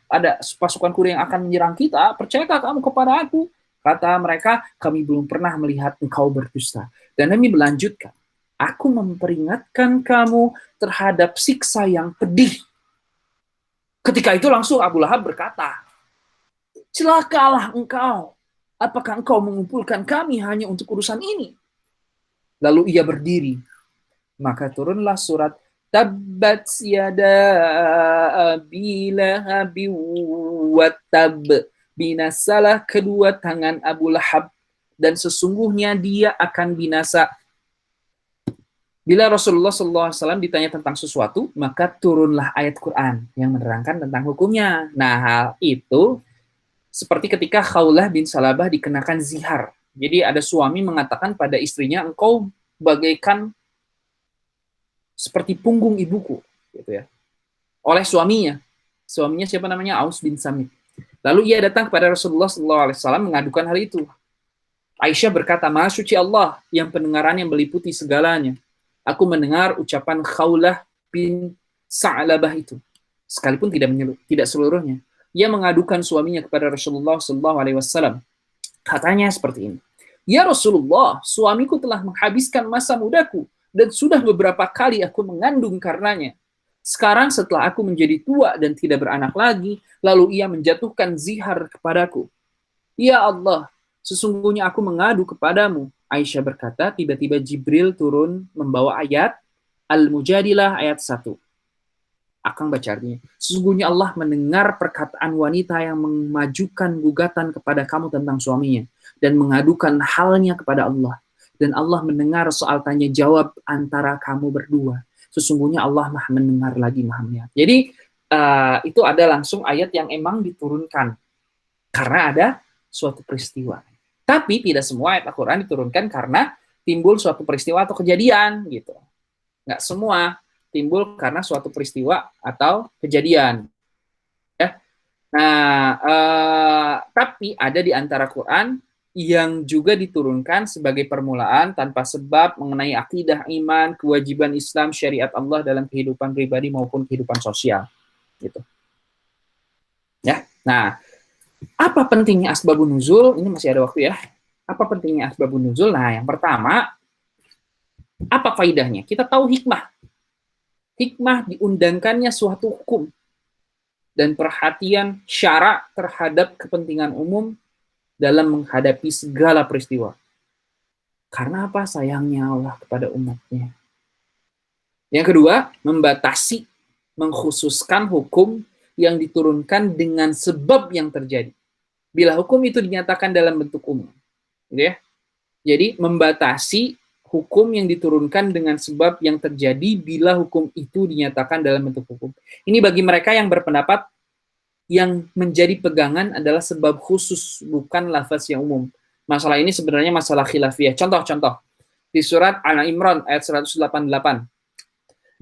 Speaker 1: pasukan kuda yang akan menyerang kita. Percayakah kamu kepada aku? Kata mereka, kami belum pernah melihat engkau berdusta. Dan Nabi melanjutkan, aku memperingatkan kamu terhadap siksa yang pedih. Ketika itu langsung Abu Lahab berkata, celakalah engkau. Apakah engkau mengumpulkan kami hanya untuk urusan ini? Lalu ia berdiri. Maka turunlah surat Tabbat yada abi lahabi wa tab. Binasalah kedua tangan Abu Lahab dan sesungguhnya dia akan binasa. Bila Rasulullah SAW ditanya tentang sesuatu, maka turunlah ayat Quran yang menerangkan tentang hukumnya. Nah, hal itu seperti ketika Khawlah bin Salabah dikenakan zihar. Jadi ada suami mengatakan pada istrinya, engkau bagaikan seperti punggung ibuku, gitu ya. Oleh suaminya. Suaminya siapa namanya? Aus bin Samit. Lalu ia datang kepada Rasulullah SAW mengadukan hal itu. Aisyah berkata, Maha suci Allah yang pendengarannya meliputi segalanya. Aku mendengar ucapan Khawlah bin Sa'labah itu, sekalipun tidak seluruhnya. Ia mengadukan suaminya kepada Rasulullah SAW. Katanya seperti ini. Ya Rasulullah, suamiku telah menghabiskan masa mudaku dan sudah beberapa kali aku mengandung karenanya. Sekarang setelah aku menjadi tua dan tidak beranak lagi, lalu ia menjatuhkan zihar kepadaku. Ya Allah, sesungguhnya aku mengadu kepadamu. Aisyah berkata, tiba-tiba Jibril turun membawa ayat Al-Mujadilah ayat 1. Akang baca artinya. Sesungguhnya Allah mendengar perkataan wanita yang memajukan gugatan kepada kamu tentang suaminya dan mengadukan halnya kepada Allah. Dan Allah mendengar soal tanya jawab antara kamu berdua. Sesungguhnya Allah Maha mendengar lagi Maha melihat. Jadi itu ada langsung ayat yang emang diturunkan karena ada suatu peristiwa. Tapi tidak semua ayat Al-Quran diturunkan karena timbul suatu peristiwa atau kejadian gitu. Nggak semua timbul karena suatu peristiwa atau kejadian. Ya. Nah, tapi ada di antara Quran yang juga diturunkan sebagai permulaan tanpa sebab mengenai akidah, iman, kewajiban Islam, syariat Allah dalam kehidupan pribadi maupun kehidupan sosial. Gitu. Ya. Nah, apa pentingnya asbabun nuzul? Ini masih ada waktu ya. Apa pentingnya asbabun nuzul? Nah, yang pertama, apa faidahnya? Kita tahu hikmah. Hikmah diundangkannya suatu hukum dan perhatian syara terhadap kepentingan umum dalam menghadapi segala peristiwa. Karena apa? Sayangnya Allah kepada umatnya. Yang kedua, membatasi, mengkhususkan hukum yang diturunkan dengan sebab yang terjadi. Bila hukum itu dinyatakan dalam bentuk umum. Gitu ya. Jadi, membatasi hukum yang diturunkan dengan sebab yang terjadi bila hukum itu dinyatakan dalam bentuk hukum. Ini bagi mereka yang berpendapat yang menjadi pegangan adalah sebab khusus, bukan lafaz yang umum. Masalah ini sebenarnya masalah khilafiyah. Contoh-contoh. Di surat Al-Imran ayat 188.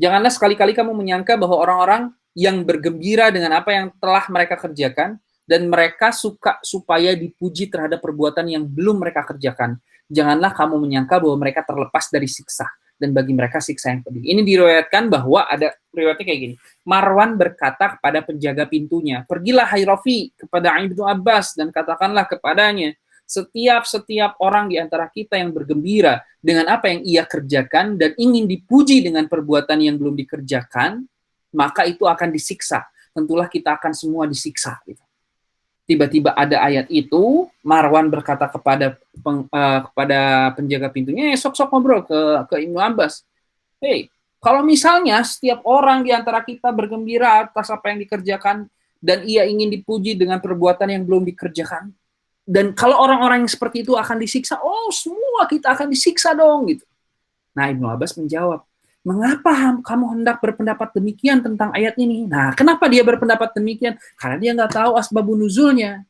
Speaker 1: Janganlah sekali-kali kamu menyangka bahwa orang-orang yang bergembira dengan apa yang telah mereka kerjakan, dan mereka suka supaya dipuji terhadap perbuatan yang belum mereka kerjakan. Janganlah kamu menyangka bahwa mereka terlepas dari siksa, dan bagi mereka siksa yang pedih. Ini diriwayatkan bahwa ada riwayatnya kayak gini. Marwan berkata kepada penjaga pintunya, pergilah hai Rafi kepada Ibnu Abbas dan katakanlah kepadanya, setiap orang di antara kita yang bergembira dengan apa yang ia kerjakan dan ingin dipuji dengan perbuatan yang belum dikerjakan, maka itu akan disiksa. Tentulah kita akan semua disiksa. Gitu. Tiba-tiba ada ayat itu, Marwan berkata kepada penjaga pintunya, sok-sok ngobrol ke Ibnu Abbas. Hey, kalau misalnya setiap orang di antara kita bergembira atas apa yang dikerjakan dan ia ingin dipuji dengan perbuatan yang belum dikerjakan, dan kalau orang-orang yang seperti itu akan disiksa, oh semua kita akan disiksa dong gitu. Nah Ibnu Abbas menjawab, Mengapa kamu hendak berpendapat demikian tentang ayat ini? Nah, kenapa dia berpendapat demikian? Karena dia nggak tahu asbabun nuzulnya.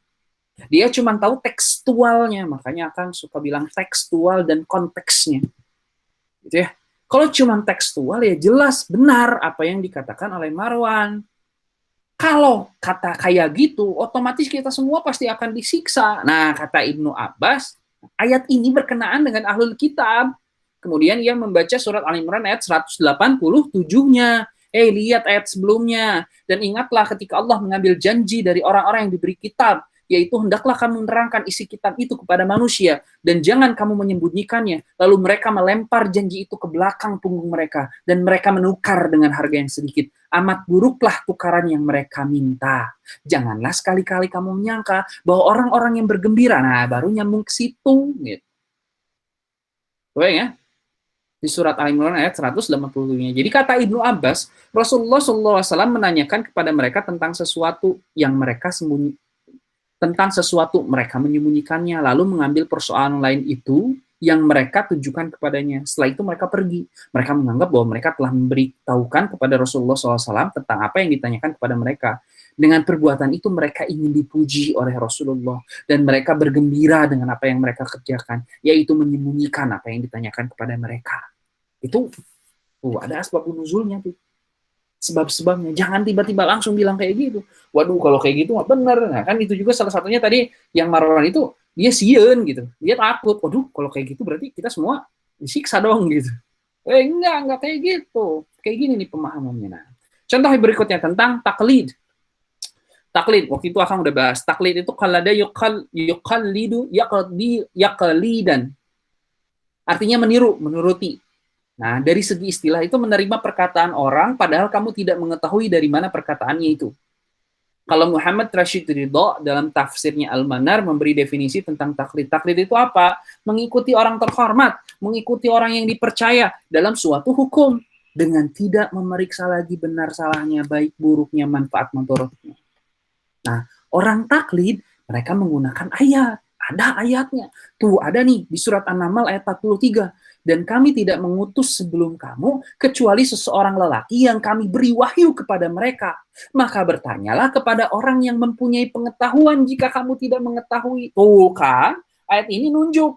Speaker 1: Dia cuma tahu tekstualnya, makanya akan suka bilang tekstual dan konteksnya. Gitu ya. Kalau cuma tekstual ya jelas benar apa yang dikatakan oleh Marwan. Kalau kata kayak gitu, otomatis kita semua pasti akan disiksa. Nah, kata Ibnu Abbas, ayat ini berkenaan dengan ahlul kitab. Kemudian ia membaca surat Al-Imran ayat 187-nya. Lihat ayat sebelumnya. Dan ingatlah ketika Allah mengambil janji dari orang-orang yang diberi kitab, yaitu hendaklah kamu menerangkan isi kitab itu kepada manusia, dan jangan kamu menyembunyikannya. Lalu mereka melempar janji itu ke belakang punggung mereka, dan mereka menukar dengan harga yang sedikit. Amat buruklah tukaran yang mereka minta. Janganlah sekali-kali kamu menyangka bahwa orang-orang yang bergembira, nah baru nyambung ke situ. Gitu. Baik ya? Di surat Al-Imran ayat 187-nya. Jadi kata Ibnu Abbas, Rasulullah SAW menanyakan kepada mereka tentang sesuatu yang mereka mereka menyembunyikannya, lalu mengambil persoalan lain itu yang mereka tujukan kepadanya. Setelah itu mereka pergi. Mereka menganggap bahwa mereka telah memberitahukan kepada Rasulullah SAW tentang apa yang ditanyakan kepada mereka. Dengan perbuatan itu mereka ingin dipuji oleh Rasulullah, dan mereka bergembira dengan apa yang mereka kerjakan, yaitu menyembunyikan apa yang ditanyakan kepada mereka. Itu ada asbab nuzulnya tuh. Sebab-sebabnya. Jangan tiba-tiba langsung bilang kayak gitu. Waduh, kalau kayak gitu nggak benar. Nah, kan itu juga salah satunya tadi yang Marwan itu, dia sieun gitu. Dia takut. Waduh, kalau kayak gitu berarti kita semua disiksa dong gitu. Enggak kayak gitu. Kayak gini nih pemahamannya. Nah, contoh berikutnya tentang taklid. Taklid, waktu itu Akang udah bahas. Taklid itu kalada yuqallidu yaqlidan. Artinya meniru, menuruti. Nah, dari segi istilah itu menerima perkataan orang, padahal kamu tidak mengetahui dari mana perkataannya itu. Kalau Muhammad Rashid Ridho dalam tafsirnya Al-Manar memberi definisi tentang taklid. Taklid itu apa? Mengikuti orang terhormat, mengikuti orang yang dipercaya dalam suatu hukum, dengan tidak memeriksa lagi benar salahnya, baik buruknya, manfaat mudaratnya. Nah, orang taklid, mereka menggunakan ayat. Ada ayatnya. Tuh, ada nih di surat An-Naml ayat 43. Dan kami tidak mengutus sebelum kamu kecuali seseorang lelaki yang kami beri wahyu kepada mereka. Maka bertanyalah kepada orang yang mempunyai pengetahuan jika kamu tidak mengetahui. Tuh kan, ayat ini nunjuk.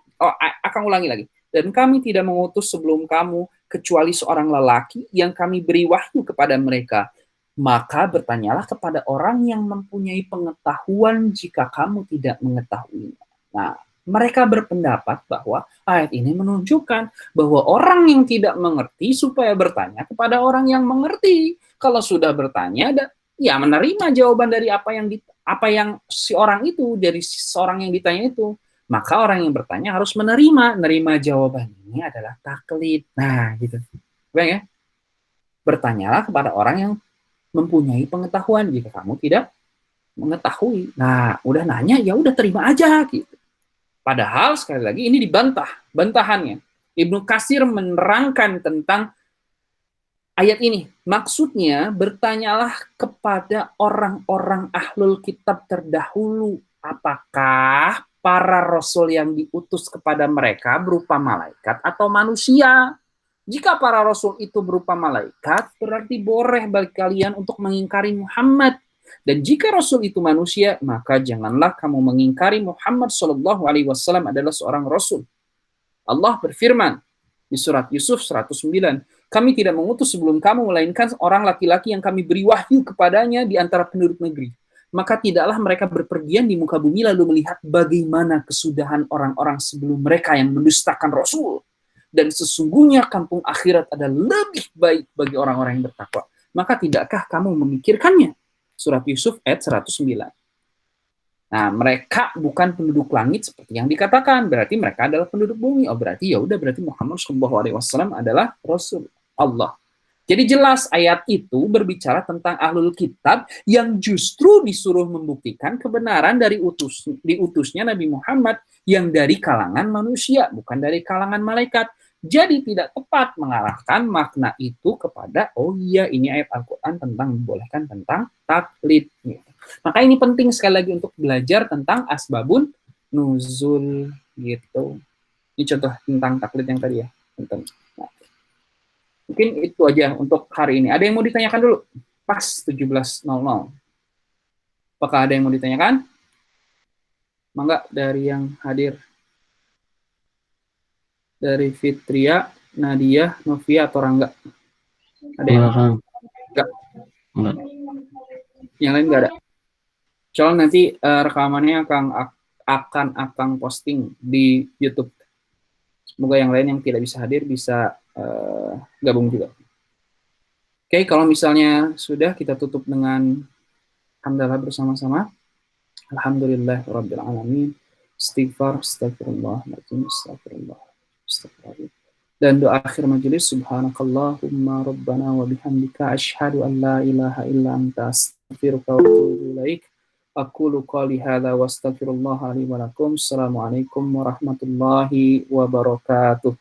Speaker 1: Akan ulangi lagi. Dan kami tidak mengutus sebelum kamu kecuali seorang lelaki yang kami beri wahyu kepada mereka. Maka bertanyalah kepada orang yang mempunyai pengetahuan jika kamu tidak mengetahuinya. Nah, mereka berpendapat bahwa ayat ini menunjukkan bahwa orang yang tidak mengerti supaya bertanya kepada orang yang mengerti. Kalau sudah bertanya, ya menerima jawaban dari apa yang si orang itu, dari seorang yang ditanya itu. Maka orang yang bertanya harus menerima jawaban ini adalah taklid. Nah, gitu. Baik ya? Bertanyalah kepada orang yang mempunyai pengetahuan jika kamu tidak mengetahui. Nah, udah nanya ya udah terima aja gitu. Padahal sekali lagi ini dibantah, bantahannya. Ibnu Katsir menerangkan tentang ayat ini. Maksudnya bertanyalah kepada orang-orang ahlul kitab terdahulu, apakah para rasul yang diutus kepada mereka berupa malaikat atau manusia? Jika para rasul itu berupa malaikat, berarti boleh bagi kalian untuk mengingkari Muhammad. Dan jika Rasul itu manusia, maka janganlah kamu mengingkari Muhammad SAW adalah seorang Rasul. Allah berfirman di surat Yusuf 109, kami tidak mengutus sebelum kamu, melainkan orang laki-laki yang kami beri wahyu kepadanya di antara penduduk negeri. Maka tidaklah mereka berpergian di muka bumi lalu melihat bagaimana kesudahan orang-orang sebelum mereka yang mendustakan Rasul. Dan sesungguhnya kampung akhirat adalah lebih baik bagi orang-orang yang bertakwa. Maka tidakkah kamu memikirkannya? Surat Yusuf ayat 109. Nah, mereka bukan penduduk langit seperti yang dikatakan. Berarti mereka adalah penduduk bumi. Oh, berarti ya udah, berarti Muhammad SAW adalah Rasul Allah. Jadi jelas ayat itu berbicara tentang ahlul kitab yang justru disuruh membuktikan kebenaran dari diutusnya Nabi Muhammad yang dari kalangan manusia, bukan dari kalangan malaikat. Jadi tidak tepat mengarahkan makna itu kepada, oh iya ini ayat Al-Quran tentang membolehkan tentang taklid. Gitu. Maka ini penting sekali lagi untuk belajar tentang asbabun nuzul gitu. Ini contoh tentang taklid yang tadi ya. Nah. Mungkin itu aja untuk hari ini. Ada yang mau ditanyakan dulu? Pas 17.00. Apakah ada yang mau ditanyakan? Mangga dari yang hadir. Dari Fitria, Nadia, Novia, atau Rangga? Ada yang enggak?
Speaker 2: Enggak.
Speaker 1: Yang lain enggak ada? Soalnya nanti rekamannya akan posting di YouTube. Semoga yang lain yang tidak bisa hadir bisa gabung juga. Oke, kalau misalnya sudah, kita tutup dengan hamdalah bersama-sama. Alhamdulillahirabbil alamin. Istighfar, astagfirullah, astagfirullah, astagfirullah. Dan doa akhir majelis, subhanakallahumma rabbana wa bihamdika asyhadu an la ilaha illa anta astaghfiruka wa atubu ilaik. Aqulu qali hadza wa astaghfirullah li wa lakum. Assalamualaikum warahmatullahi wabarakatuh.